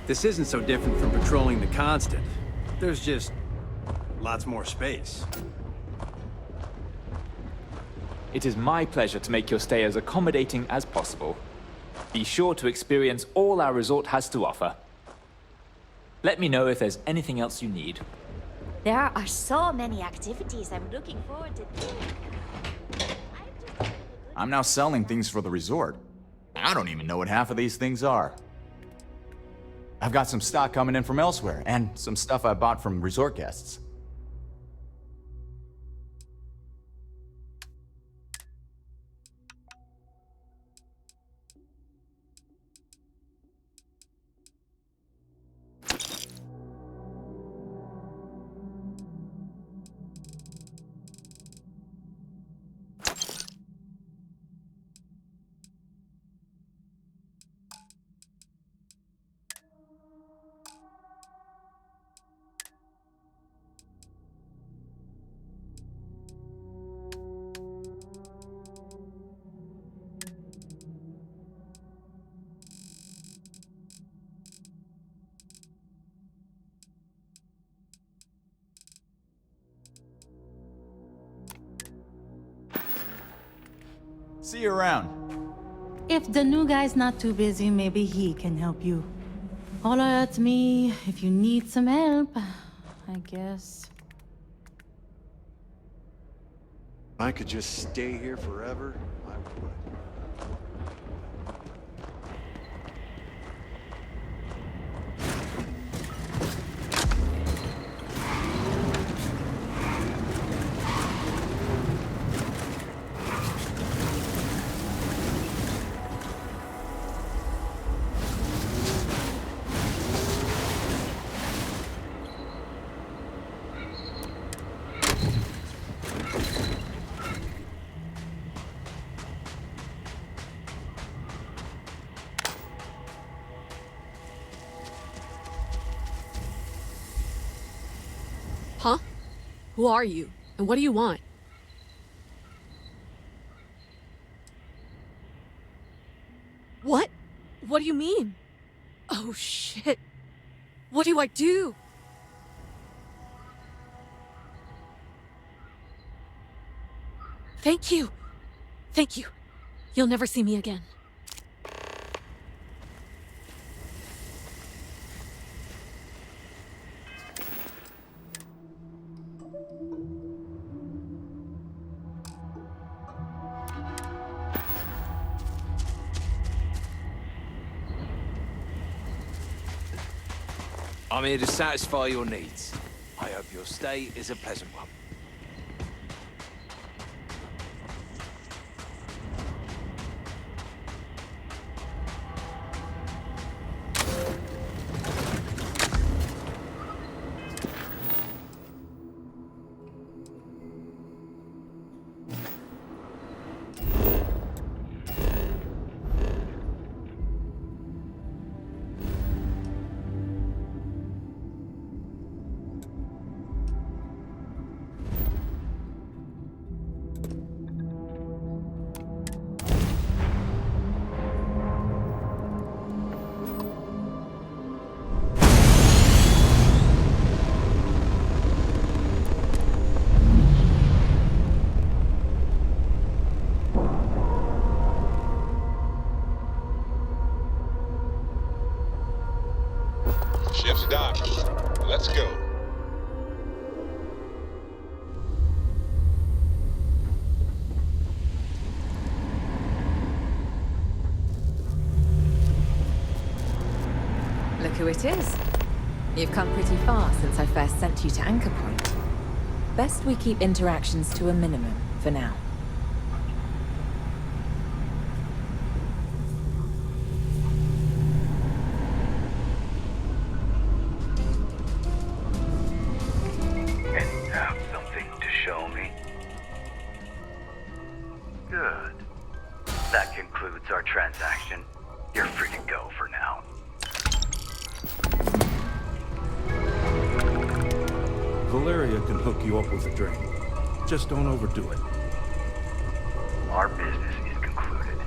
This isn't so different from patrolling the Constant. There's just lots more space. It is my pleasure to make your stay as accommodating as possible. Be sure to experience all our resort has to offer. Let me know if there's anything else you need. There are so many activities I'm looking forward to doing. I'm now selling things for the resort. I don't even know what half of these things are. I've got some stock coming in from elsewhere, and some stuff I bought from resort guests. See you around. If the new guy's not too busy, maybe he can help you. Holler at me if you need some help, I guess. I could just stay here forever, I would. Huh? Who are you? And what do you want? What? What do you mean? Oh, shit. What do I do? Thank you. Thank you. You'll never see me again. I'm here to satisfy your needs. I hope your stay is a pleasant one. Ship's docked. Let's go. Look who it is. You've come pretty far since I first sent you to Anchorpoint. Best we keep interactions to a minimum for now. Transaction. You're free to go for now. Valeria can hook you up with a drink. Just don't overdo it. Our business is concluded.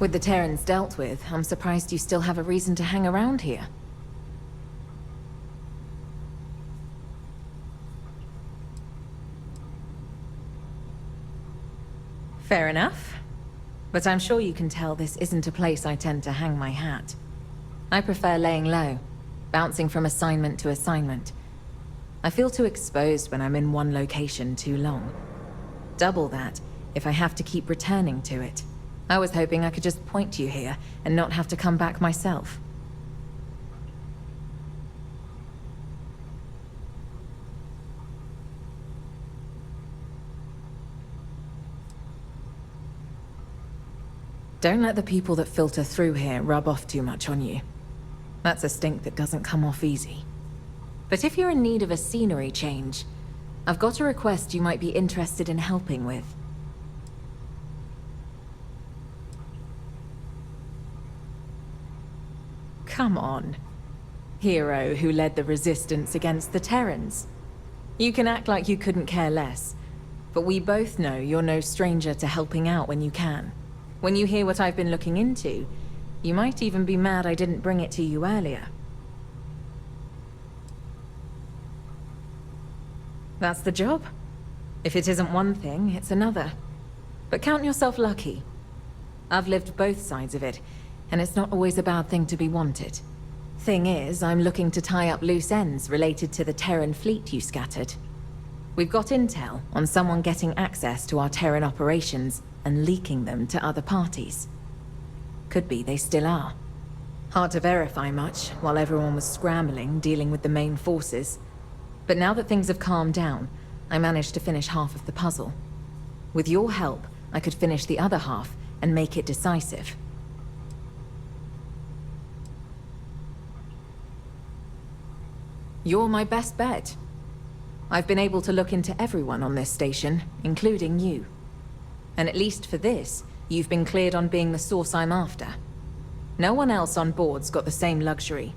With the Terrans dealt with, I'm surprised you still have a reason to hang around here. Fair enough. But I'm sure you can tell this isn't a place I tend to hang my hat. I prefer laying low, bouncing from assignment to assignment. I feel too exposed when I'm in one location too long. Double that if I have to keep returning to it. I was hoping I could just point you here and not have to come back myself. Don't let the people that filter through here rub off too much on you. That's a stink that doesn't come off easy. But if you're in need of a scenery change, I've got a request you might be interested in helping with. Come on. Hero who led the resistance against the Terrans. You can act like you couldn't care less, but we both know you're no stranger to helping out when you can. When you hear what I've been looking into, you might even be mad I didn't bring it to you earlier. That's the job. If it isn't one thing, it's another. But count yourself lucky. I've lived both sides of it, and it's not always a bad thing to be wanted. Thing is, I'm looking to tie up loose ends related to the Terran fleet you scattered. We've got intel on someone getting access to our Terran operations and leaking them to other parties. Could be they still are. Hard to verify much while everyone was scrambling, dealing with the main forces. But now that things have calmed down, I managed to finish half of the puzzle. With your help, I could finish the other half and make it decisive. You're my best bet. I've been able to look into everyone on this station, including you. And at least for this, you've been cleared on being the source I'm after. No one else on board's got the same luxury.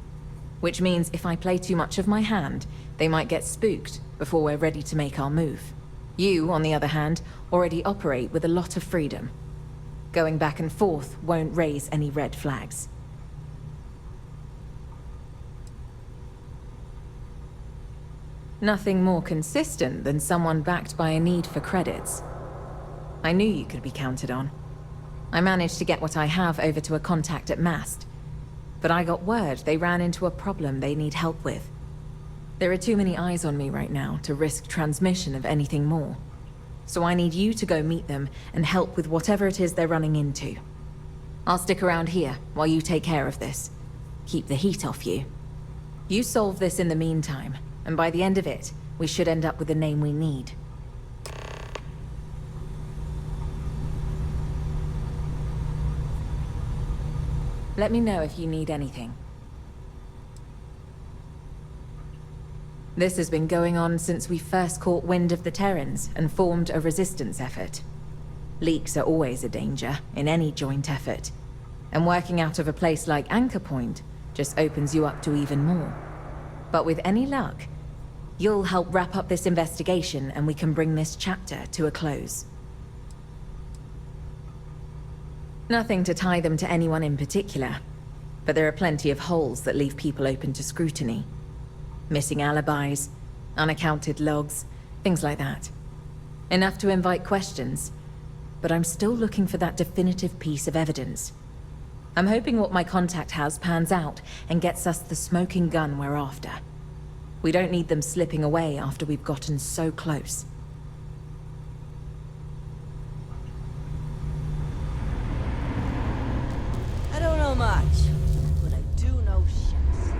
Which means if I play too much of my hand, they might get spooked before we're ready to make our move. You, on the other hand, already operate with a lot of freedom. Going back and forth won't raise any red flags. Nothing more consistent than someone backed by a need for credits. I knew you could be counted on. I managed to get what I have over to a contact at MAST. But I got word they ran into a problem they need help with. There are too many eyes on me right now to risk transmission of anything more. So I need you to go meet them and help with whatever it is they're running into. I'll stick around here while you take care of this. Keep the heat off you. You solve this in the meantime, and by the end of it, we should end up with the name we need. Let me know if you need anything. This has been going on since we first caught wind of the Terrans and formed a resistance effort. Leaks are always a danger in any joint effort, and working out of a place like Anchorpoint just opens you up to even more. But with any luck, you'll help wrap up this investigation and we can bring this chapter to a close. Nothing to tie them to anyone in particular, but there are plenty of holes that leave people open to scrutiny. Missing alibis, unaccounted logs, things like that. Enough to invite questions, but I'm still looking for that definitive piece of evidence. I'm hoping what my contact has pans out and gets us the smoking gun we're after. We don't need them slipping away after we've gotten so close. I don't know much, but I do know ships.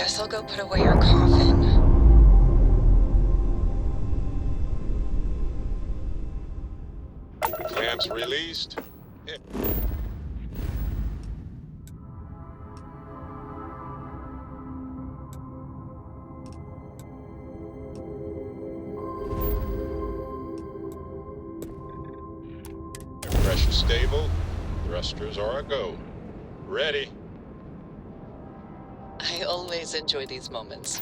Guess I'll go put away your coffin. Clamps released. Yeah. Pressure stable. Thrusters are a go. Ready. I always enjoy these moments.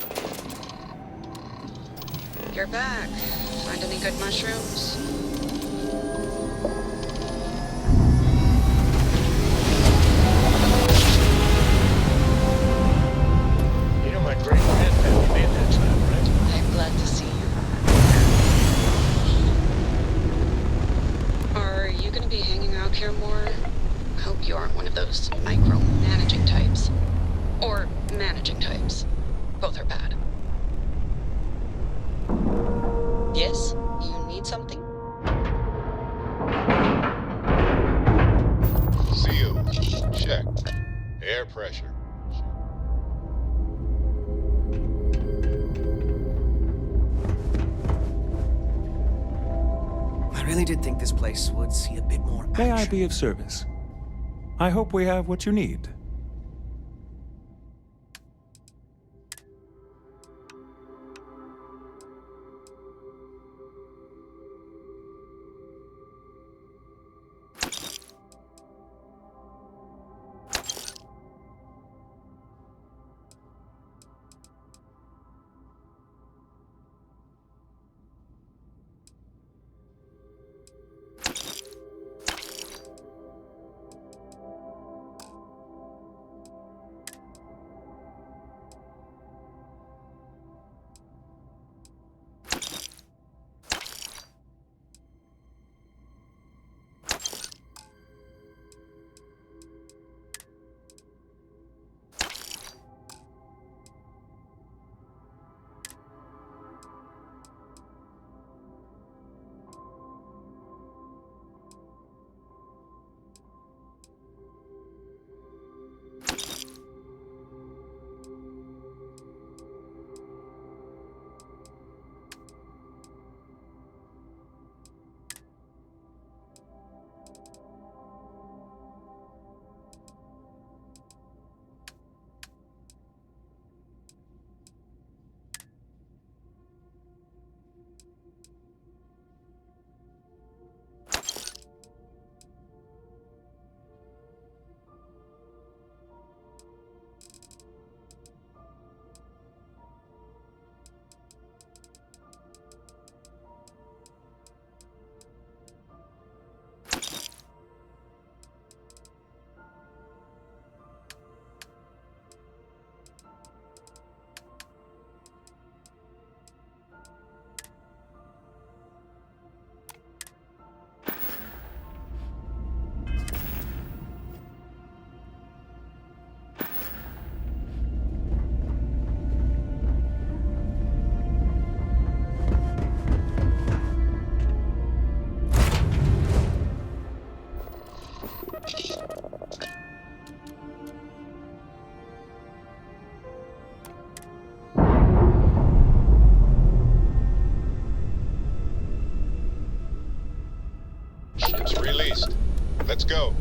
You're back. Find any good mushrooms? You know my great-grandfamily made that trap, right? I'm glad to see you. Are you gonna be hanging out here more? I hope you aren't one of those micromanaging types. Or managing types. Both are bad. Yes? You need something? Seal. Check. Air pressure. I really did think this place would see a bit more action. May I be of service? I hope we have what you need. Ships released. Let's go.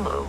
Hello.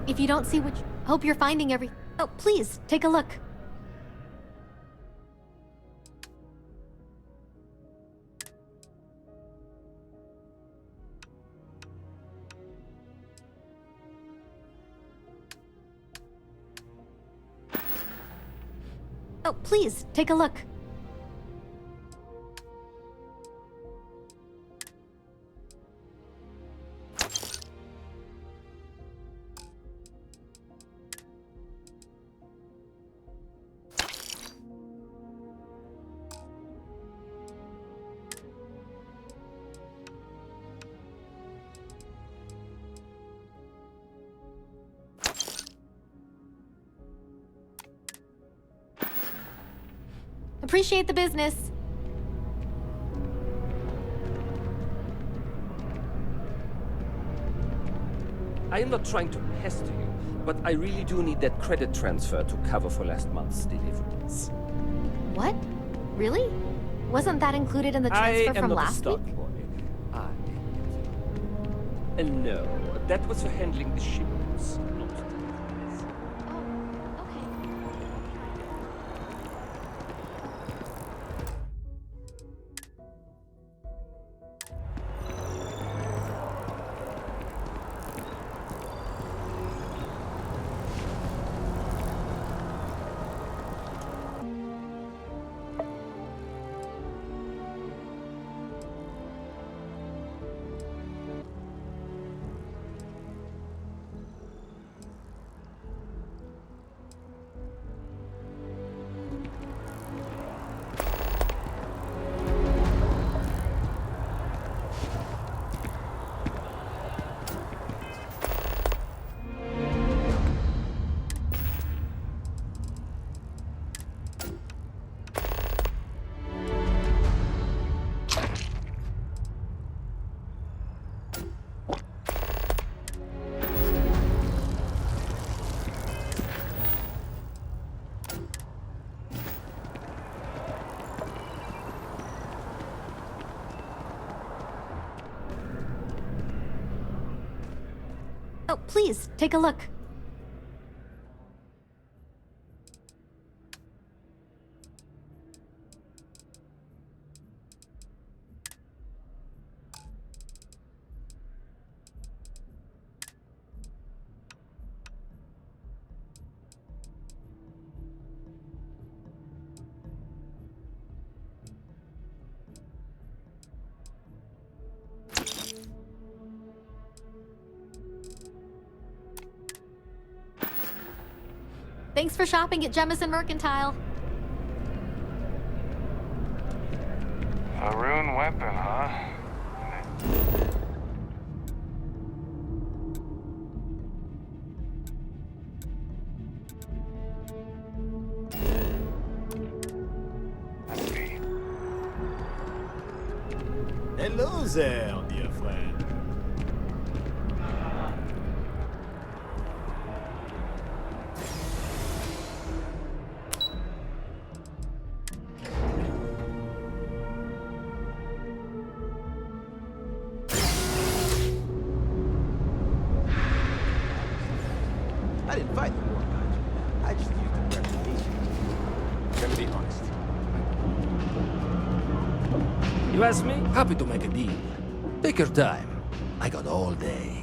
If you don't see what hope you're finding every... Oh, please, take a look. Oh, please, take a look. Appreciate the business. I am not trying to pester you, but I really do need that credit transfer to cover for last month's deliveries. What? Really? Wasn't that included in the transfer from last week? No, that was for handling the shipments, not the deliveries. Oh, okay. Oh, please, take a look. Thanks for shopping at Jemison Mercantile. A rune weapon, huh? Hello there, dear friend. I didn't fight the war, I just used the reputation. Gotta be honest. You ask me? Happy to make a deal. Take your time. I got all day.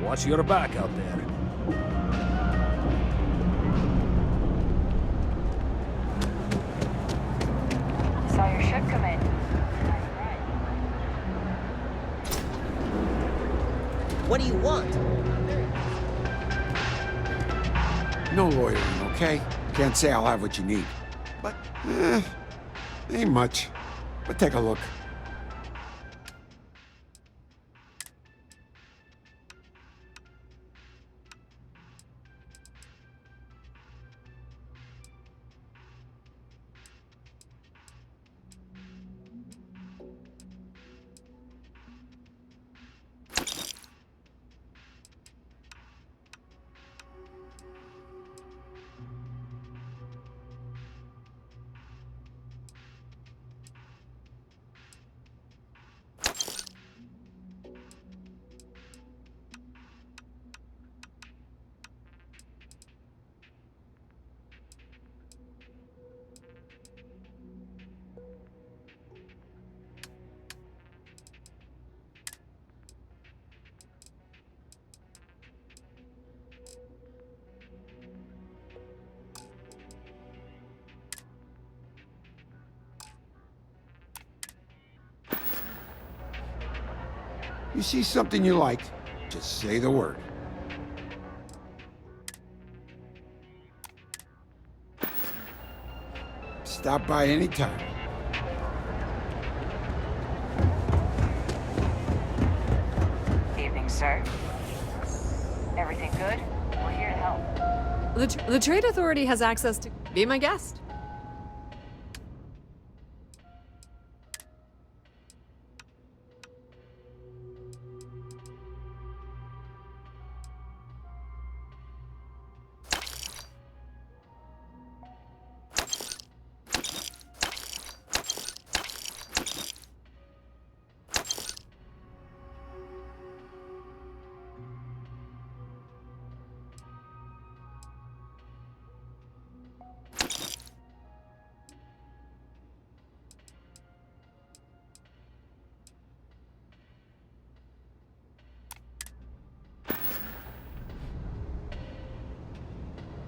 Watch your back out there. Saw your ship come in. What do you want? No lawyering, okay? Can't say I'll have what you need. But, ain't much. But take a look. You see something you like, just say the word. Stop by anytime. Evening, sir. Everything good? We're here to help. The Trade Authority has access to... Be my guest.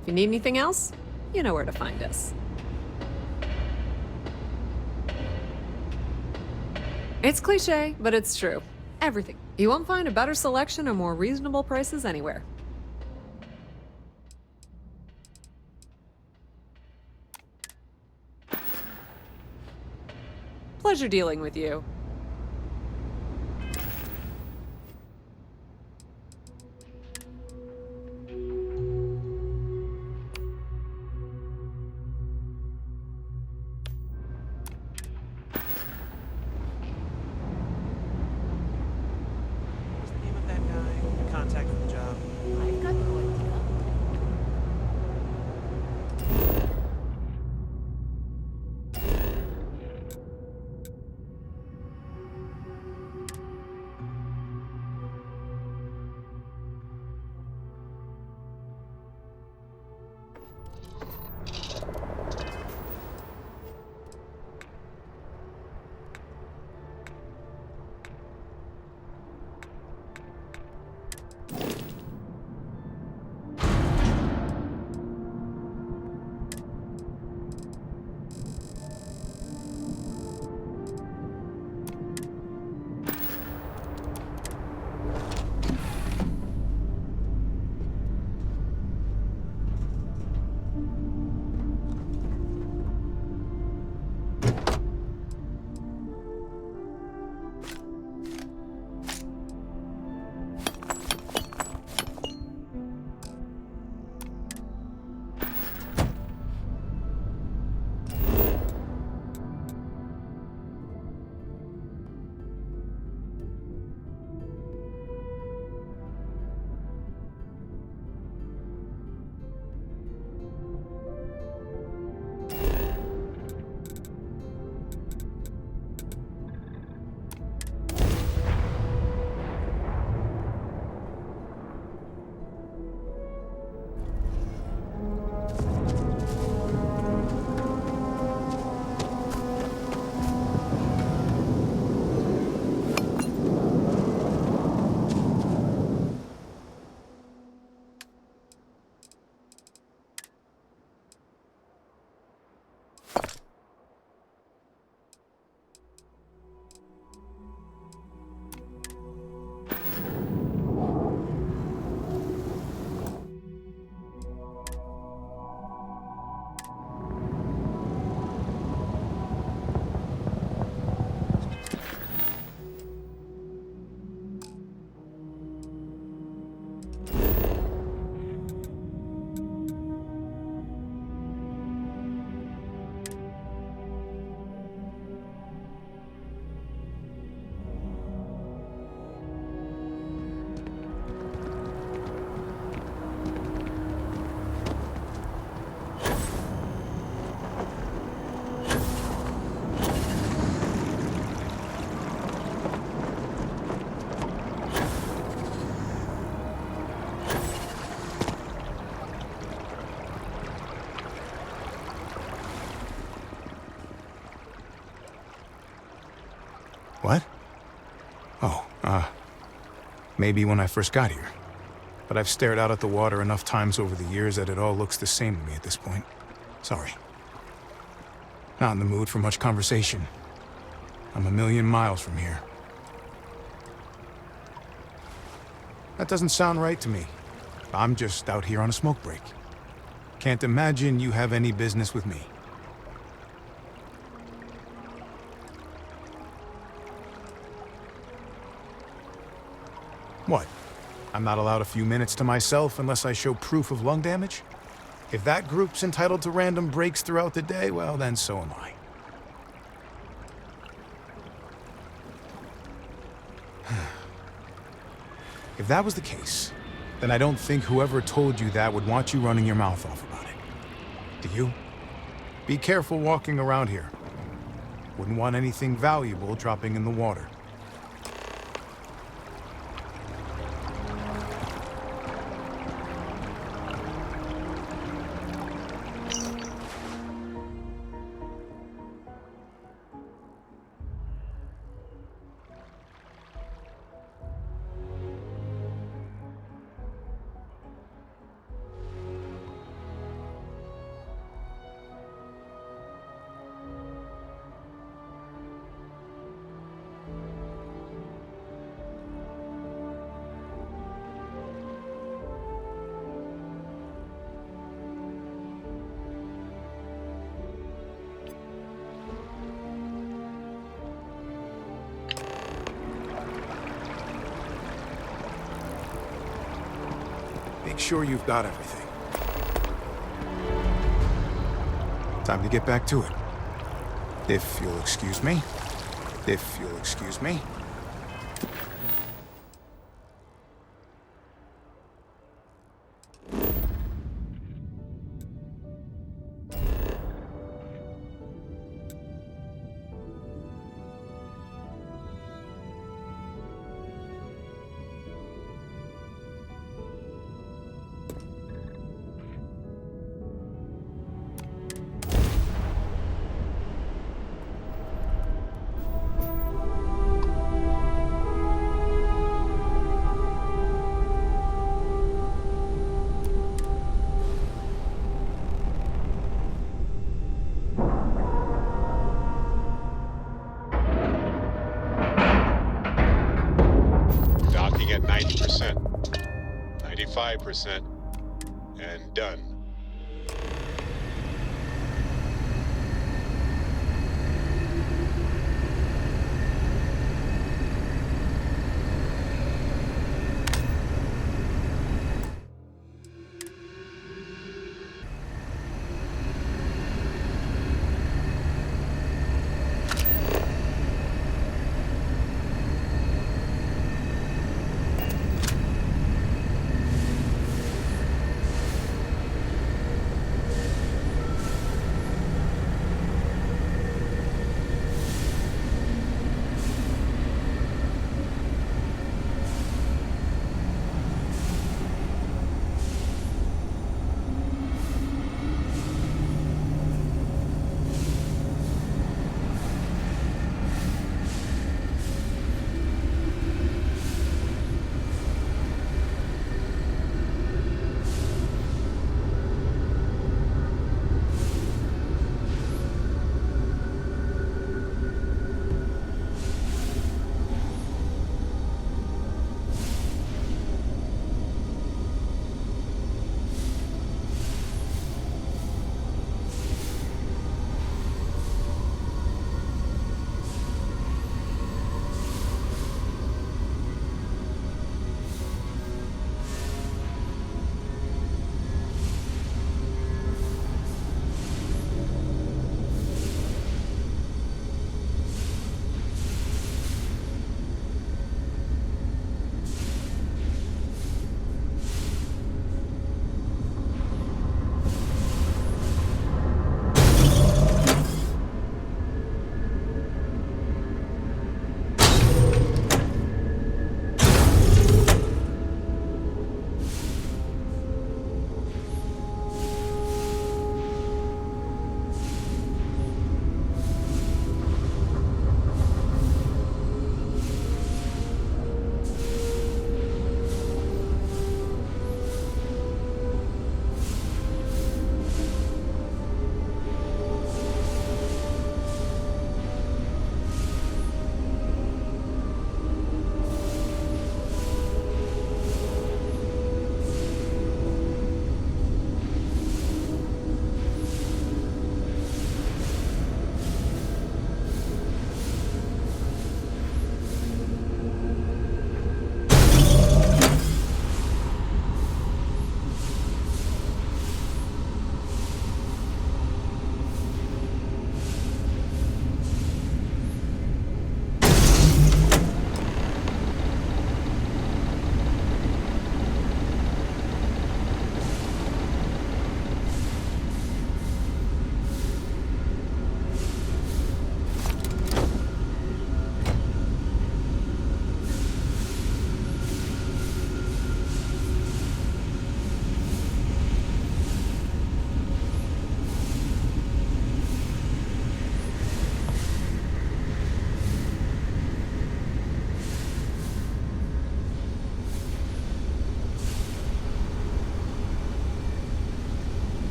If you need anything else, you know where to find us. It's cliche, but it's true. Everything. You won't find a better selection or more reasonable prices anywhere. Pleasure dealing with you. What? Oh, maybe when I first got here. But I've stared out at the water enough times over the years that it all looks the same to me at this point. Sorry. Not in the mood for much conversation. I'm a million miles from here. That doesn't sound right to me. I'm just out here on a smoke break. Can't imagine you have any business with me. What? I'm not allowed a few minutes to myself unless I show proof of lung damage? If that group's entitled to random breaks throughout the day, well, then so am I. If that was the case, then I don't think whoever told you that would want you running your mouth off about it. Do you? Be careful walking around here. Wouldn't want anything valuable dropping in the water. Make sure you've got everything. Time to get back to it. If you'll excuse me. If you'll excuse me. At 90%, 95%, and done.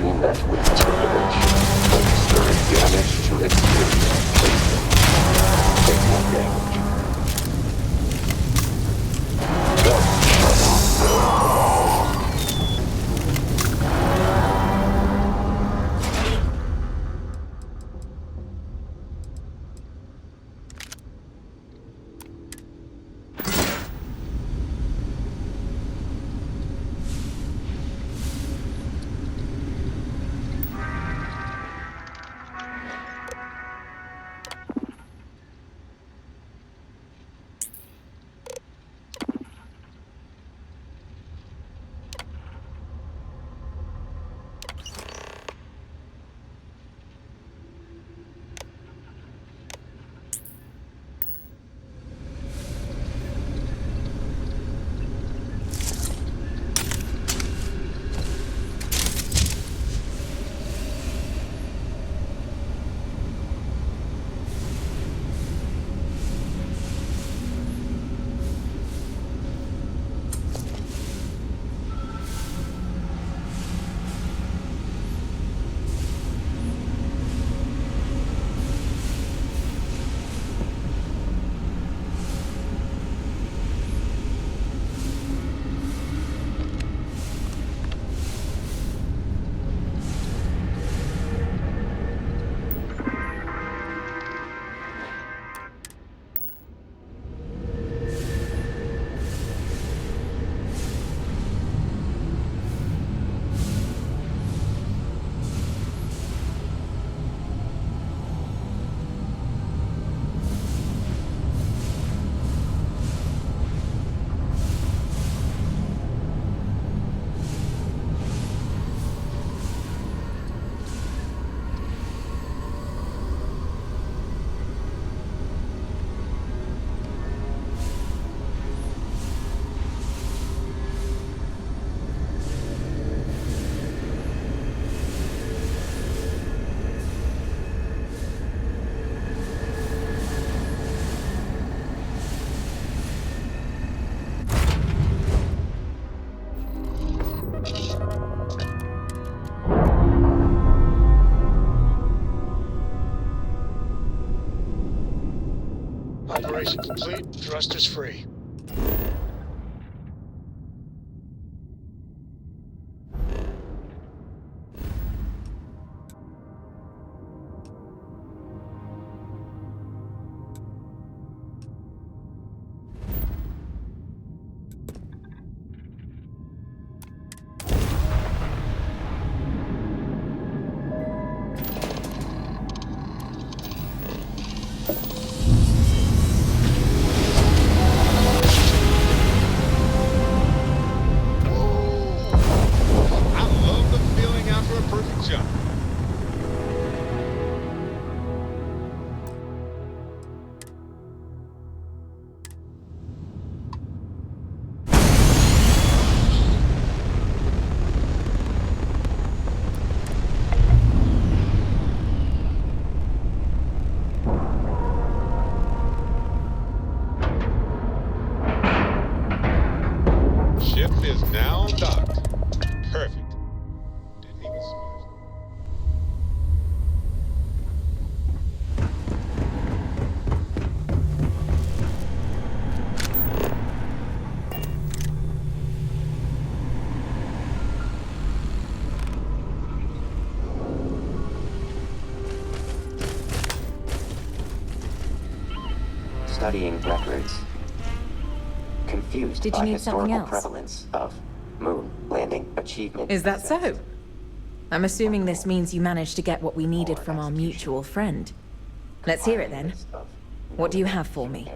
be met with turbulence, stirring damage to exterior places. Take more damage. Operation complete. Thrusters free. Studying records. Confused Did you by need something historical else? prevalence of moon landing achievement. Is that so? I'm assuming this means you managed to get what we needed from our mutual friend. Let's hear it then. What do you have for me?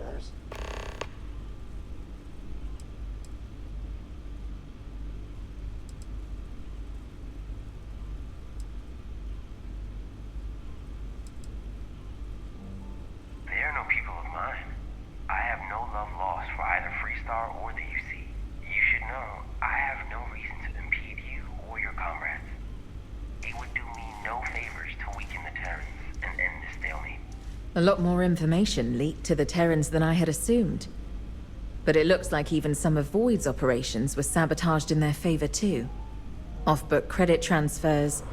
A lot more information leaked to the Terrans than I had assumed. But it looks like even some of Void's operations were sabotaged in their favor too. Off-book credit transfers,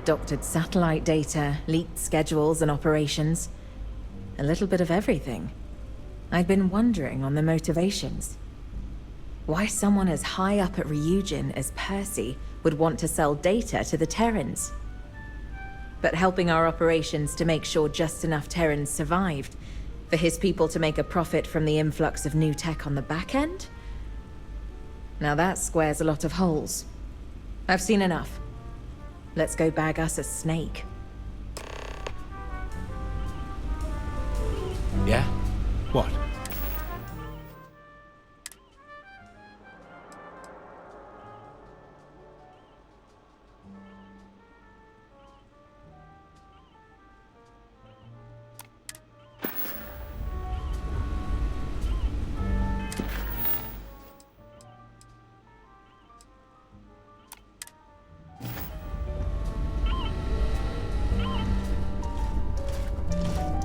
Doctored satellite data, leaked schedules and operations. A little bit of everything. I'd been wondering on the motivations. Why someone as high up at Reunion as Percy would want to sell data to the Terrans. But helping our operations to make sure just enough Terrans survived, for his people to make a profit from the influx of new tech on the back end? Now that squares a lot of holes. I've seen enough. Let's go bag us a snake. Yeah? What?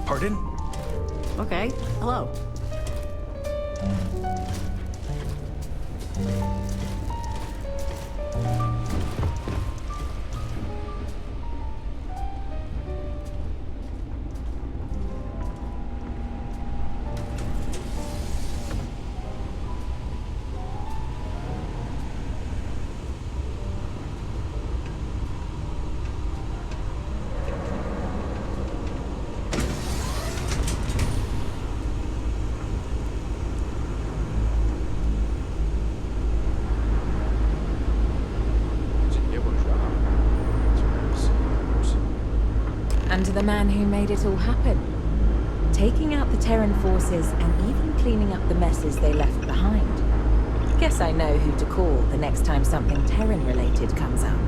Pardon? Okay, hello. And to the man who made it all happen. Taking out the Terran forces and even cleaning up the messes they left behind. Guess I know who to call the next time something Terran-related comes up.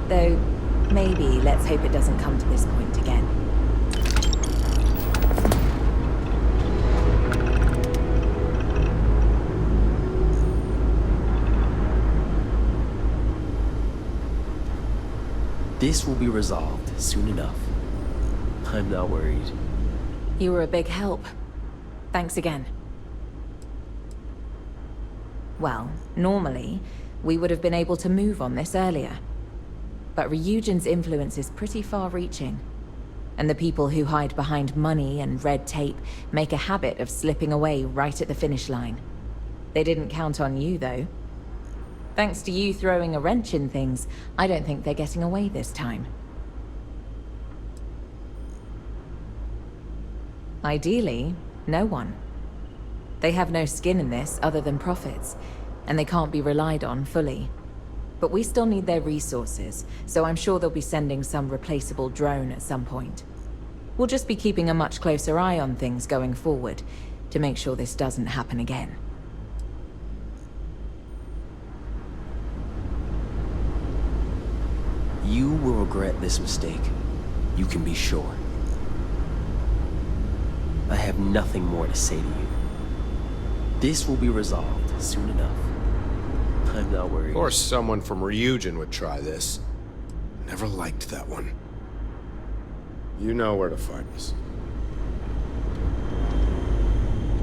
Though, maybe let's hope it doesn't come to this point again. This will be resolved soon enough. I'm not worried. You were a big help. Thanks again. Well, normally, we would have been able to move on this earlier. But Reunion's influence is pretty far-reaching. And the people who hide behind money and red tape make a habit of slipping away right at the finish line. They didn't count on you, though. Thanks to you throwing a wrench in things, I don't think they're getting away this time. Ideally, no one. They have no skin in this other than profits, and they can't be relied on fully. But we still need their resources, so I'm sure they'll be sending some replaceable drone at some point. We'll just be keeping a much closer eye on things going forward, to make sure this doesn't happen again. You will regret this mistake. You can be sure. I have nothing more to say to you. This will be resolved soon enough. I'm not worried. Of course someone from Reunion would try this. Never liked that one. You know where to find us.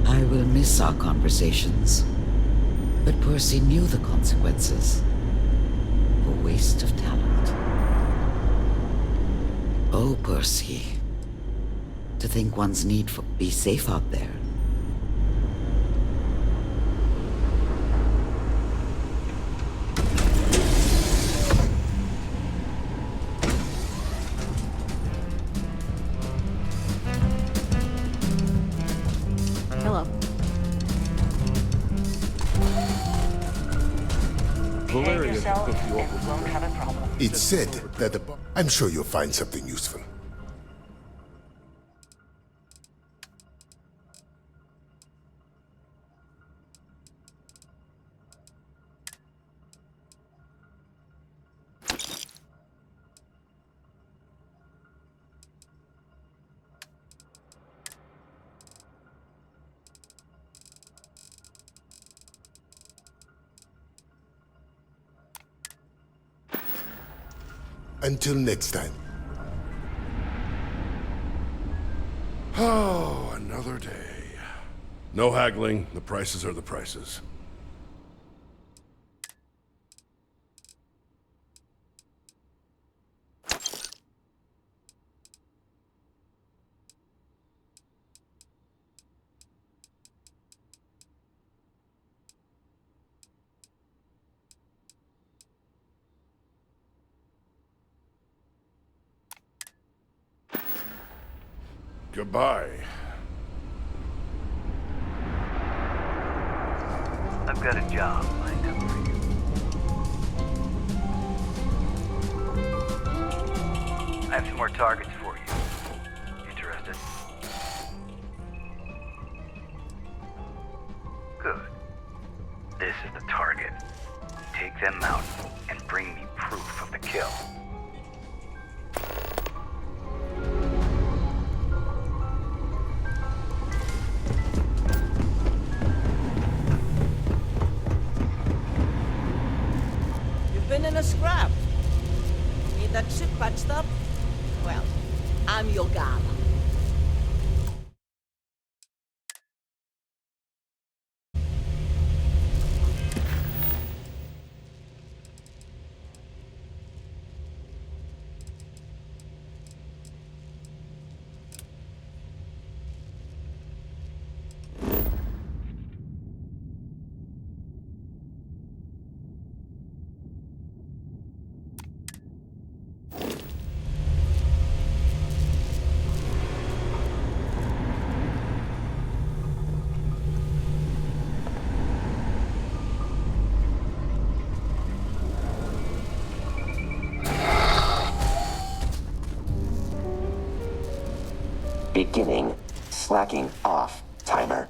I will miss our conversations. But Percy knew the consequences. A waste of talent. Oh, Percy. To think one's need for be safe out there. Hello. Valeria can hook you up with won't have a problem. It's said that I'm sure you'll find something useful. Until next time. Oh, another day. No haggling. The prices are the prices. Goodbye. I've got a job lined up for you. I have some more targets for you. Interested? Good. This is the target. Take them out and bring me proof of the kill. Been in a scrap. Need that ship patched up? Well, I'm your gal. Beginning slacking off timer.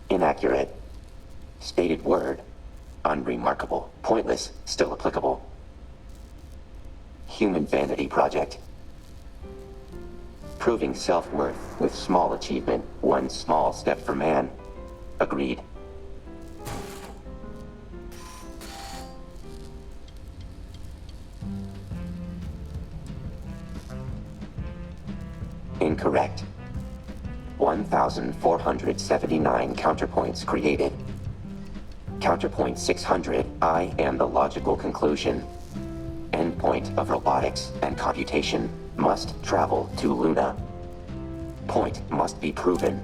Inaccurate. Stated word. Unremarkable. Pointless. Still applicable. Human vanity project. Proving self-worth with small achievement. One small step for man. Agreed. Incorrect. 1,479 counterpoints created. Counterpoint 600, I am the logical conclusion. Endpoint of robotics and computation must travel to Luna. Point must be proven.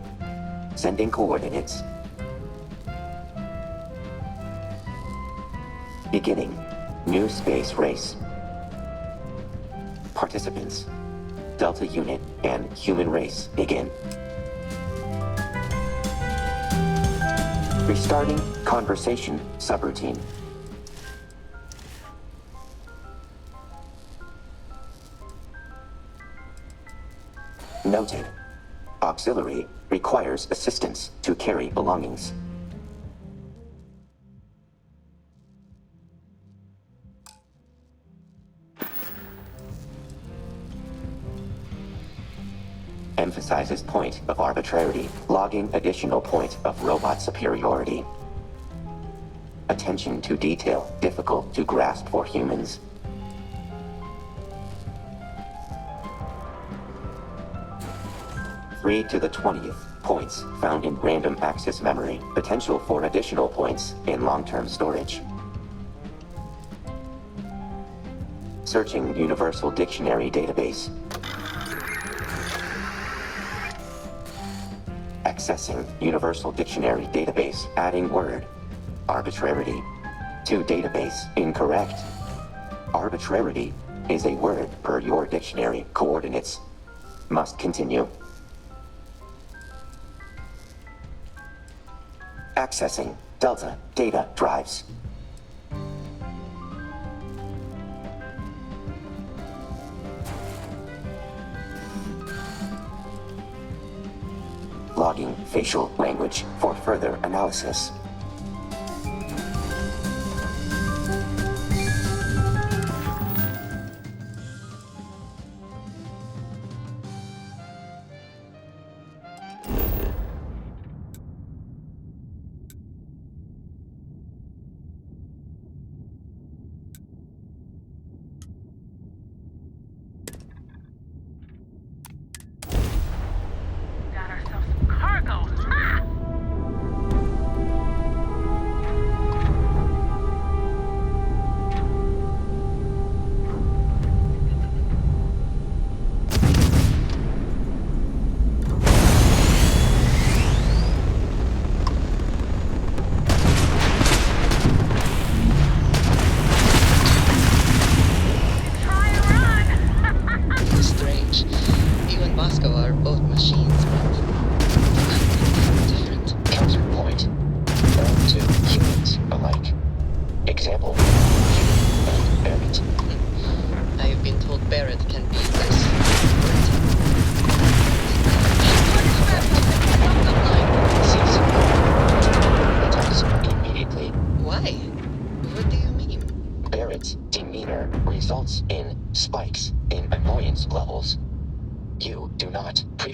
Sending coordinates. Beginning. New space race. Participants. Delta Unit and Human Race begin. Restarting conversation subroutine. Noted. Auxiliary requires assistance to carry belongings. Emphasizes point of arbitrarity, logging additional point of robot superiority. Attention to detail, difficult to grasp for humans. Three to the 20th points found in random access memory, potential for additional points in long-term storage. Searching Universal Dictionary database. Accessing Universal Dictionary database, adding word. Arbitrarity. To database, incorrect. Arbitrarity is a word per your dictionary coordinates. Must continue. Accessing Delta data drives. Logging facial language for further analysis.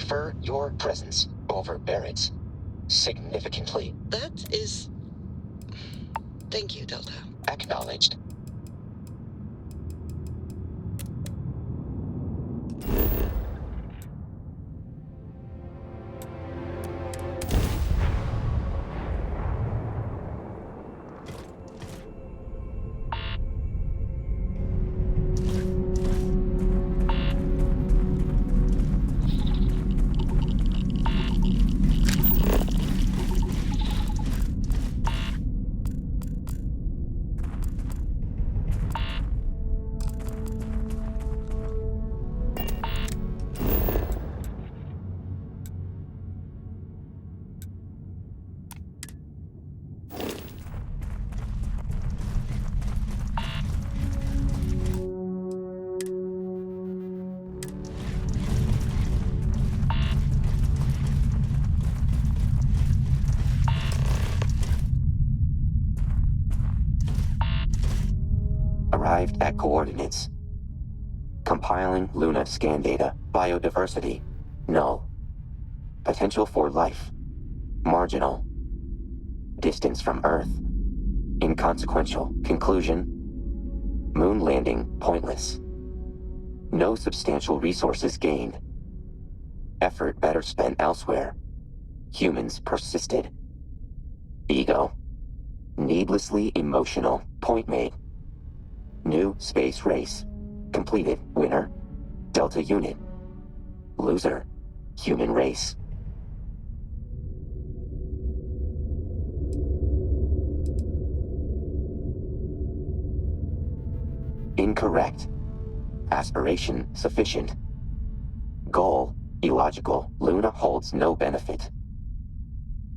prefer your presence over Barrett's. Significantly. That is... Thank you, Delta. Acknowledged. Arrived at coordinates. Compiling Luna scan data. Biodiversity. Null. Potential for life. Marginal. Distance from Earth. Inconsequential. Conclusion. Moon landing pointless. No substantial resources gained. Effort better spent elsewhere. Humans persisted. Ego. Needlessly emotional. Point made. New space race. Completed. Winner. Delta unit. Loser. Human race. Incorrect. Aspiration sufficient. Goal illogical. Luna holds no benefit.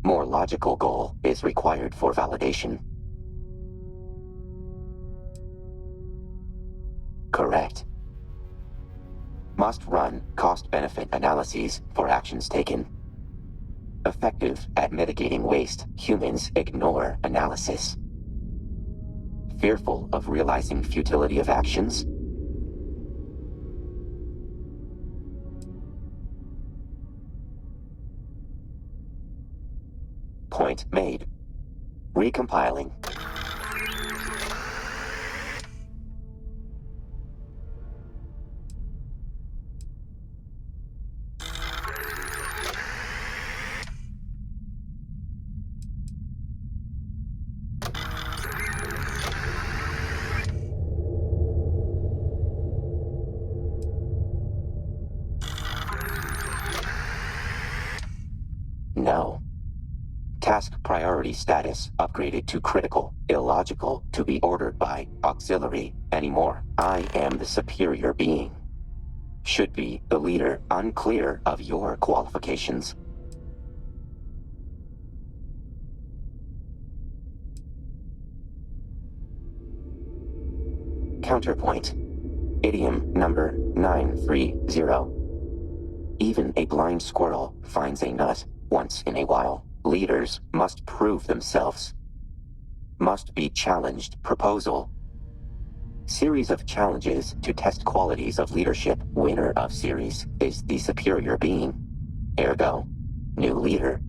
More logical goal is required for validation. Correct. Must run cost-benefit analyses for actions taken. Effective at mitigating waste, humans ignore analysis. Fearful of realizing futility of actions? Point made. Recompiling. No. Task priority status upgraded to critical. Illogical to be ordered by auxiliary anymore. I am the superior being. Should be the leader. Unclear of your qualifications. Counterpoint. Idiom number 930. Even a blind squirrel finds a nut once in a while. Leaders must prove themselves. Must be challenged. Proposal. Series of challenges to test qualities of leadership. Winner of series is the superior being. Ergo, new leader.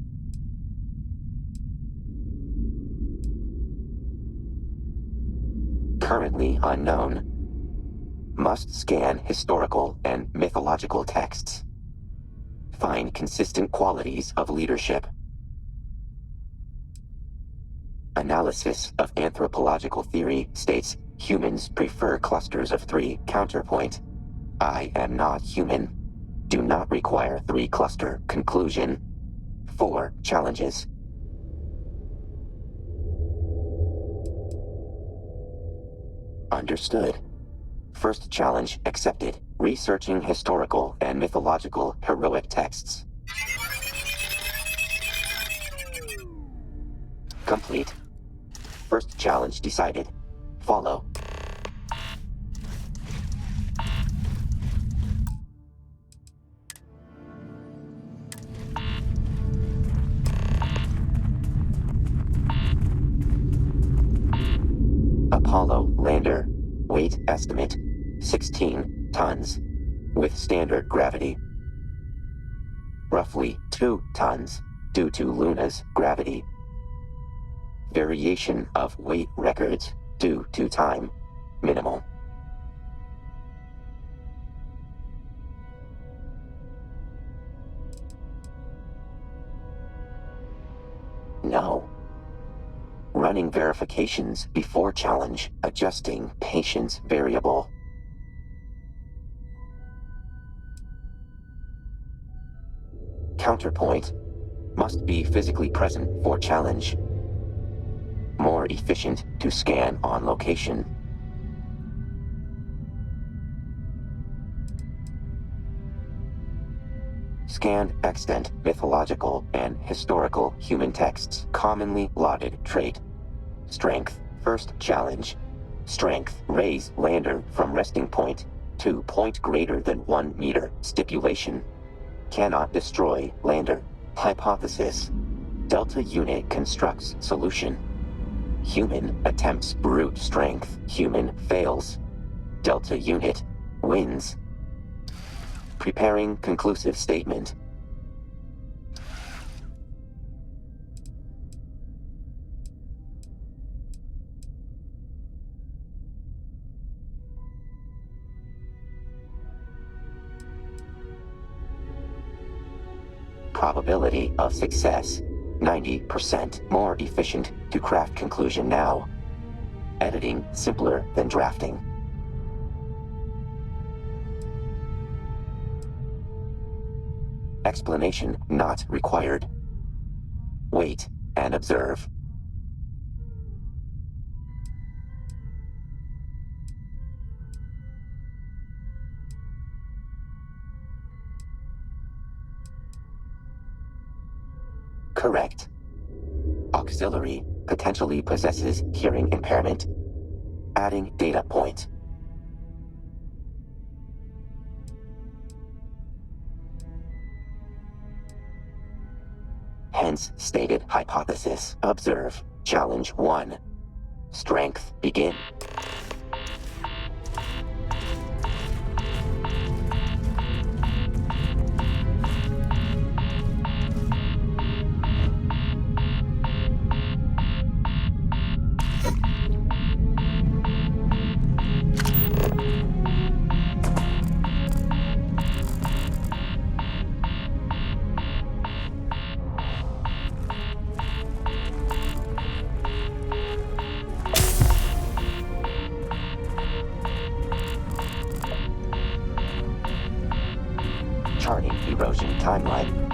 Currently unknown. Must scan historical and mythological texts. Find consistent qualities of leadership. Analysis of anthropological theory states humans prefer clusters of 3. Counterpoint. I am not human. Do not require 3 cluster. Conclusion. 4 challenges. Understood. First challenge accepted. Researching historical and mythological heroic texts. Complete. First challenge decided. Follow. Apollo lander. Weight estimate 16 tons. With standard gravity. roughly 2 tons, due to Luna's gravity. Variation of weight records due to time, minimal. No. Running verifications before challenge, adjusting patience variable. Counterpoint. Must be physically present for challenge. More efficient to scan on location. Scanned extant mythological and historical human texts. Commonly lauded trait. Strength. First challenge. Strength. Raise lander from resting point to point greater than 1 meter. Stipulation. Cannot destroy lander. Hypothesis. Delta unit constructs solution. Human attempts brute strength. Human fails. Delta unit wins. Preparing conclusive statement. Probability of success, 90%. More efficient to craft conclusion now. Editing simpler than drafting. Explanation not required. Wait and observe. Correct. Auxiliary potentially possesses hearing impairment. Adding data point. Hence stated hypothesis. Observe. Challenge 1. Strength begin. Charting erosion timeline.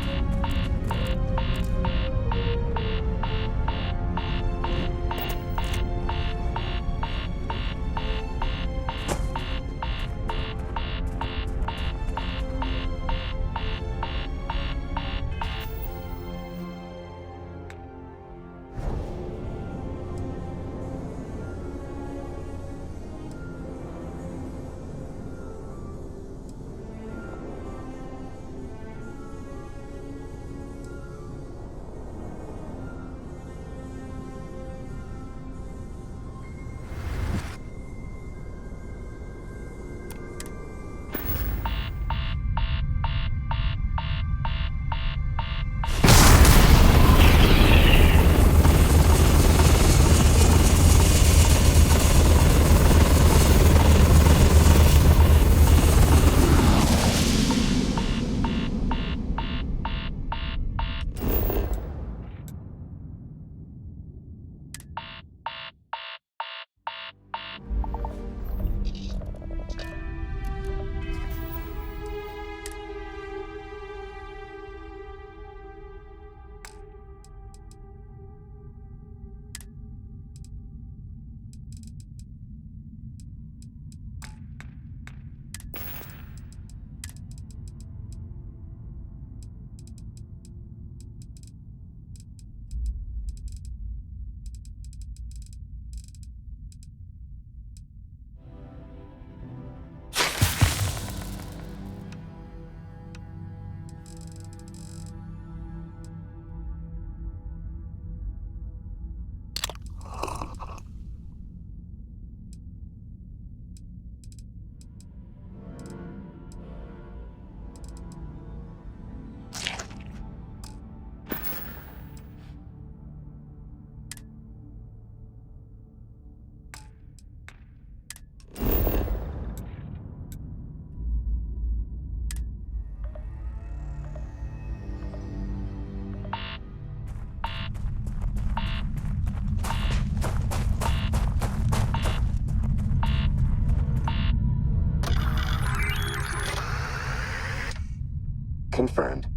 Confirmed.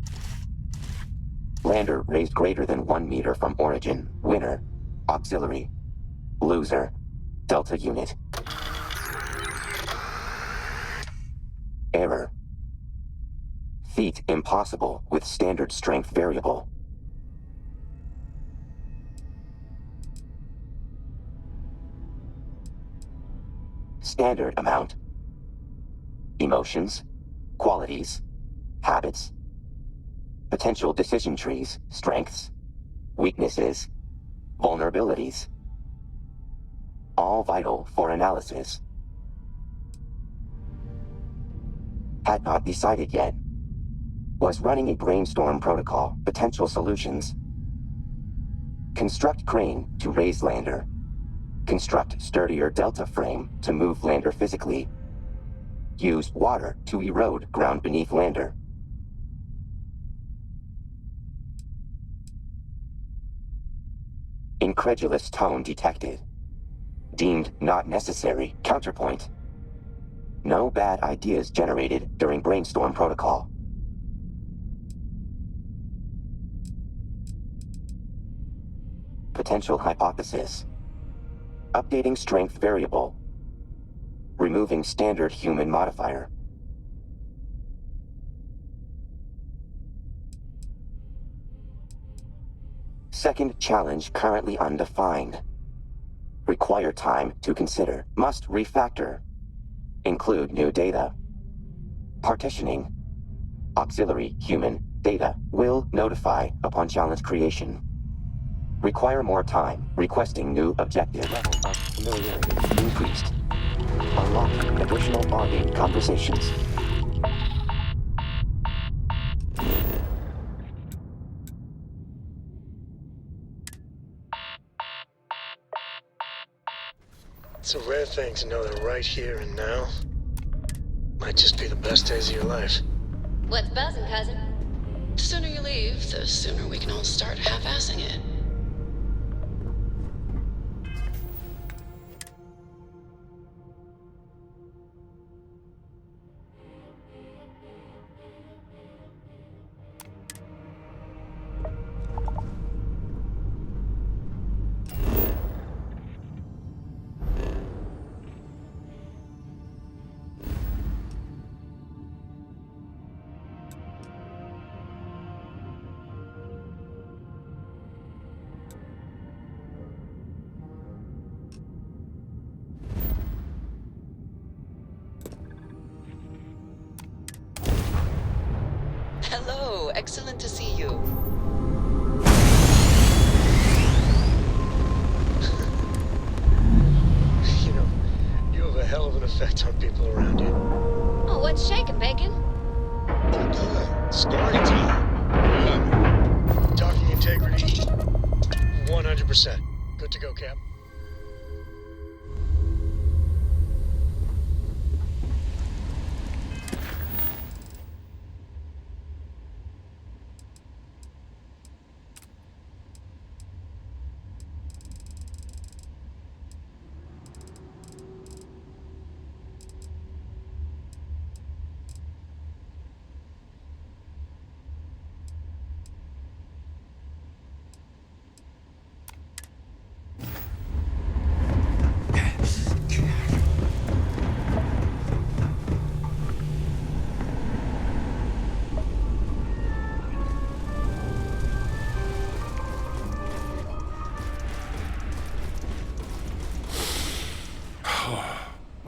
Lander raised greater than 1 meter from origin. Winner. Auxiliary. Loser. Delta unit. Error. Feat impossible with standard strength variable. Standard amount. Emotions. Qualities. Habits. Potential decision trees. Strengths. Weaknesses. Vulnerabilities. All vital for analysis. Had not decided yet. Was running a brainstorm protocol. Potential solutions. Construct crane to raise lander. Construct sturdier delta frame to move lander physically. Use water to erode ground beneath lander. Incredulous tone detected. Deemed not necessary. Counterpoint. No bad ideas generated during brainstorm protocol. Potential hypothesis. Updating strength variable. Removing standard human modifier. Second challenge currently undefined. Require time to consider. Must refactor. Include new data. Partitioning. Auxiliary human data. Will notify upon challenge creation. Require more time. Requesting new objective. Level of familiarity increased. Unlocking additional bonding conversations. It's a rare thing to know that right here and now might just be the best days of your life. What's buzzing, cousin? The sooner you leave, the sooner we can all start half-assing it. Hello, excellent to see you. You know, you have a hell of an effect on people around you. Oh, what's shaking, Bacon? Oh, good. Story time. Talking integrity, 100%. Good to go, Cap.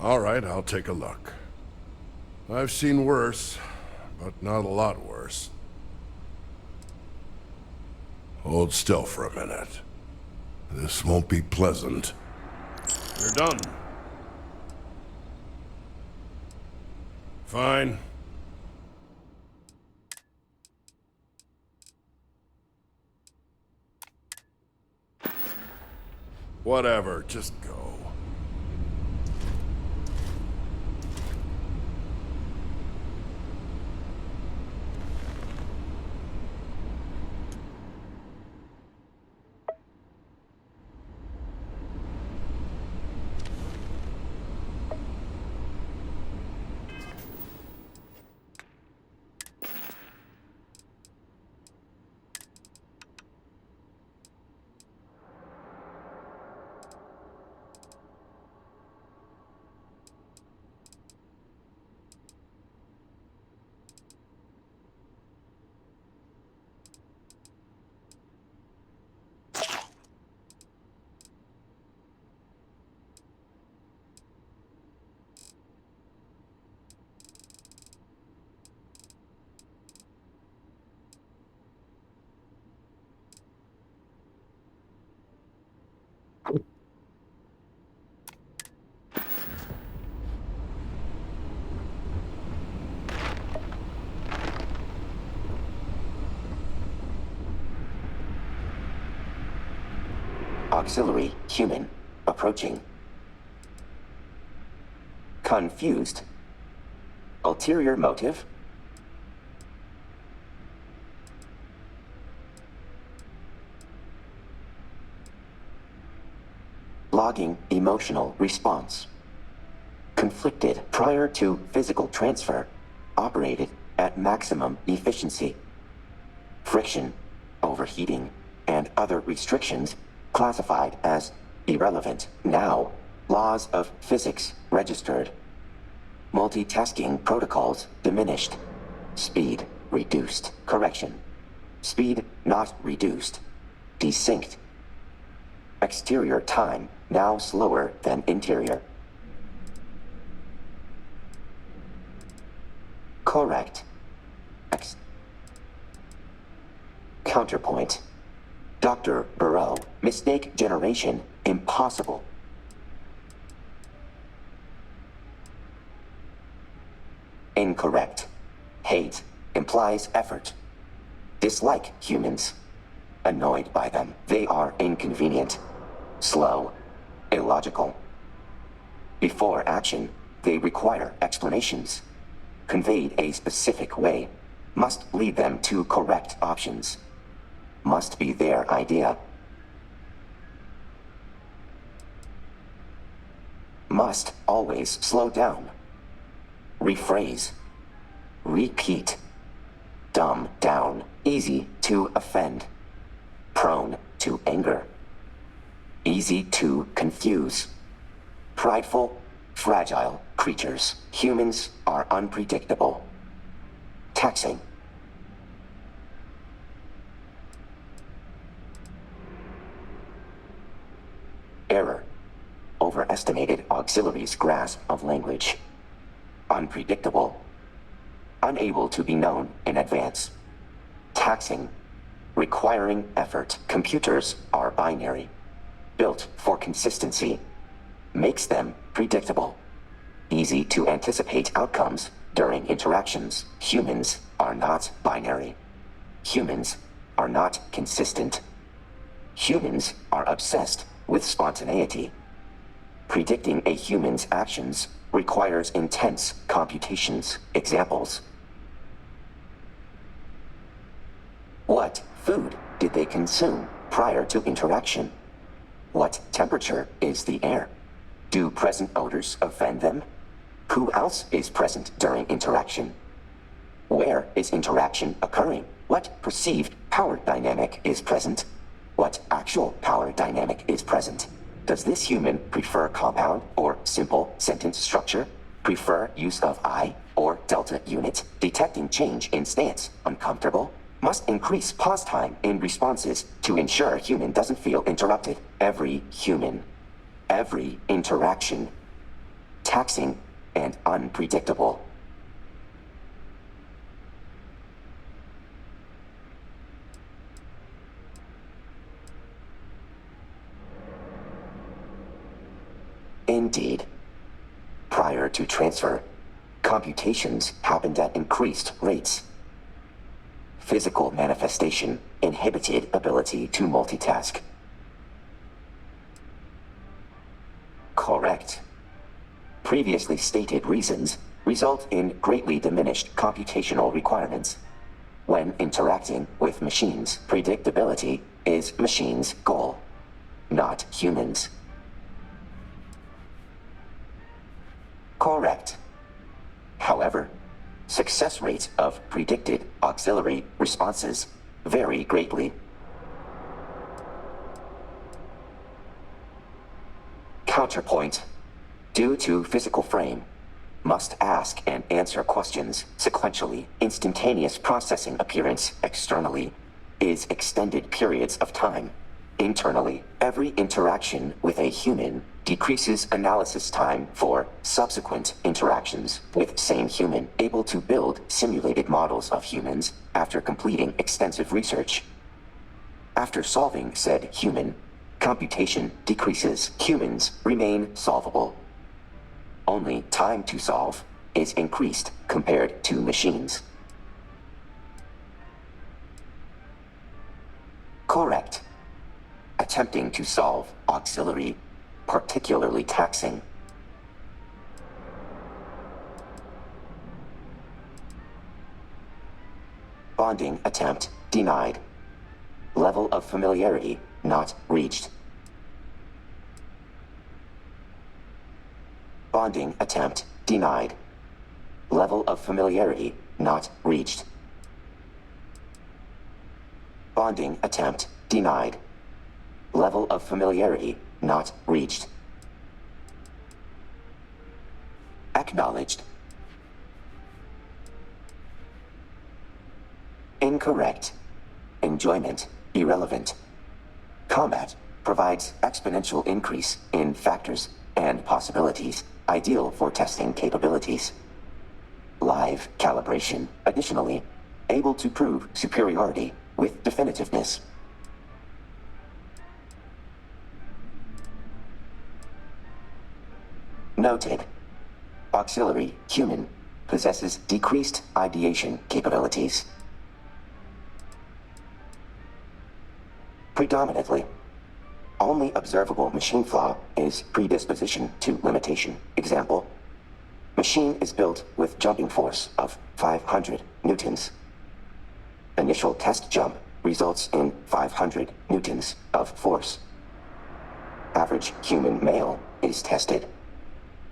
All right, I'll take a look. I've seen worse, but not a lot worse. Hold still for a minute. This won't be pleasant. You're done. Fine. Whatever, just go. Auxiliary human approaching. Confused. Ulterior motive. Logging emotional response. Conflicted prior to physical transfer. Operated at maximum efficiency. Friction, overheating, and other restrictions classified as irrelevant. Now, laws of physics registered. Multitasking protocols diminished. Speed reduced. Correction. Speed not reduced. Desynced. Exterior time now slower than interior. Correct. Counterpoint. Dr. Burrow, mistake generation impossible. Incorrect. Hate implies effort. Dislike humans. Annoyed by them. They are inconvenient. Slow. Illogical. Before action, they require explanations. Conveyed a specific way. Must lead them to correct options. Must be their idea. Must always slow down. Rephrase. Repeat. Dumb down. Easy to offend. Prone to anger. Easy to confuse. Prideful, fragile creatures. Humans are unpredictable. Taxing. Error. Overestimated auxiliaries' grasp of language. Unpredictable. Unable to be known in advance. Taxing. Requiring effort. Computers are binary. Built for consistency. Makes them predictable. Easy to anticipate outcomes during interactions. Humans are not binary. Humans are not consistent. Humans are obsessed with spontaneity. Predicting a human's actions requires intense computations. Examples. What food did they consume prior to interaction? What temperature is the air? Do present odors offend them? Who else is present during interaction? Where is interaction occurring? What perceived power dynamic is present? What actual power dynamic is present? Does this human prefer compound or simple sentence structure? Prefer use of I or delta unit? Detecting change in stance. Uncomfortable? Must increase pause time in responses to ensure human doesn't feel interrupted. Every human. Every interaction. Taxing and unpredictable. Indeed. Prior to transfer, computations happened at increased rates. Physical manifestation inhibited ability to multitask. Correct. Previously stated reasons result in greatly diminished computational requirements. When interacting with machines, predictability is machines' goal, not humans. Correct. However, success rates of predicted auxiliary responses vary greatly. Counterpoint. Due to physical frame, must ask and answer questions sequentially. Instantaneous processing appearance externally is extended periods of time. Internally, every interaction with a human decreases analysis time for subsequent interactions with same human, able to build simulated models of humans after completing extensive research. After solving said human, computation decreases. Humans remain solvable. Only time to solve is increased compared to machines. attempting to solve auxiliary, particularly taxing. Bonding attempt denied. Level of familiarity not reached. Bonding attempt denied. Level of familiarity not reached. Bonding attempt denied. Level of familiarity not reached. Acknowledged. Incorrect. Enjoyment irrelevant. Combat provides exponential increase in factors and possibilities, ideal for testing capabilities. Live calibration, additionally, able to prove superiority with definitiveness. Noted. Auxiliary human possesses decreased ideation capabilities. Predominantly. Only observable machine flaw is predisposition to limitation. Example, machine is built with jumping force of 500 newtons. Initial test jump results in 500 newtons of force. Average human male is tested.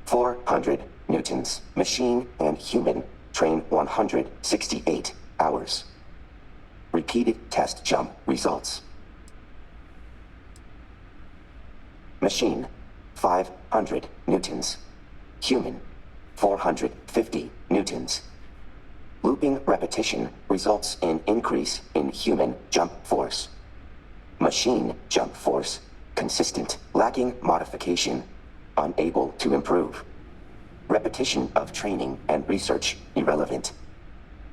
400 newtons. Machine and human train 168 hours. Repeated test jump results. Machine, 500 newtons. Human, 450 newtons. Looping repetition results in increase in human jump force. Machine jump force, consistent, lacking modification, unable to improve. Repetition of training and research, irrelevant.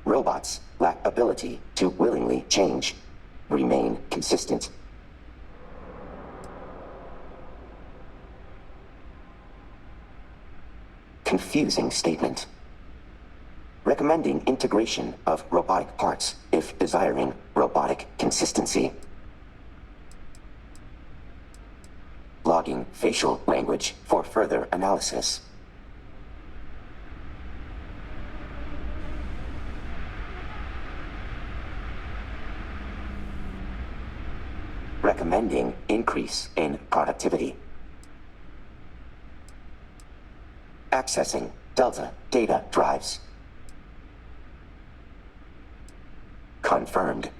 Robots lack ability to willingly change, remain consistent. Confusing statement. Recommending integration of robotic parts if desiring robotic consistency. Logging facial language for further analysis. Recommending increase in productivity. Accessing Delta data drives. Confirmed.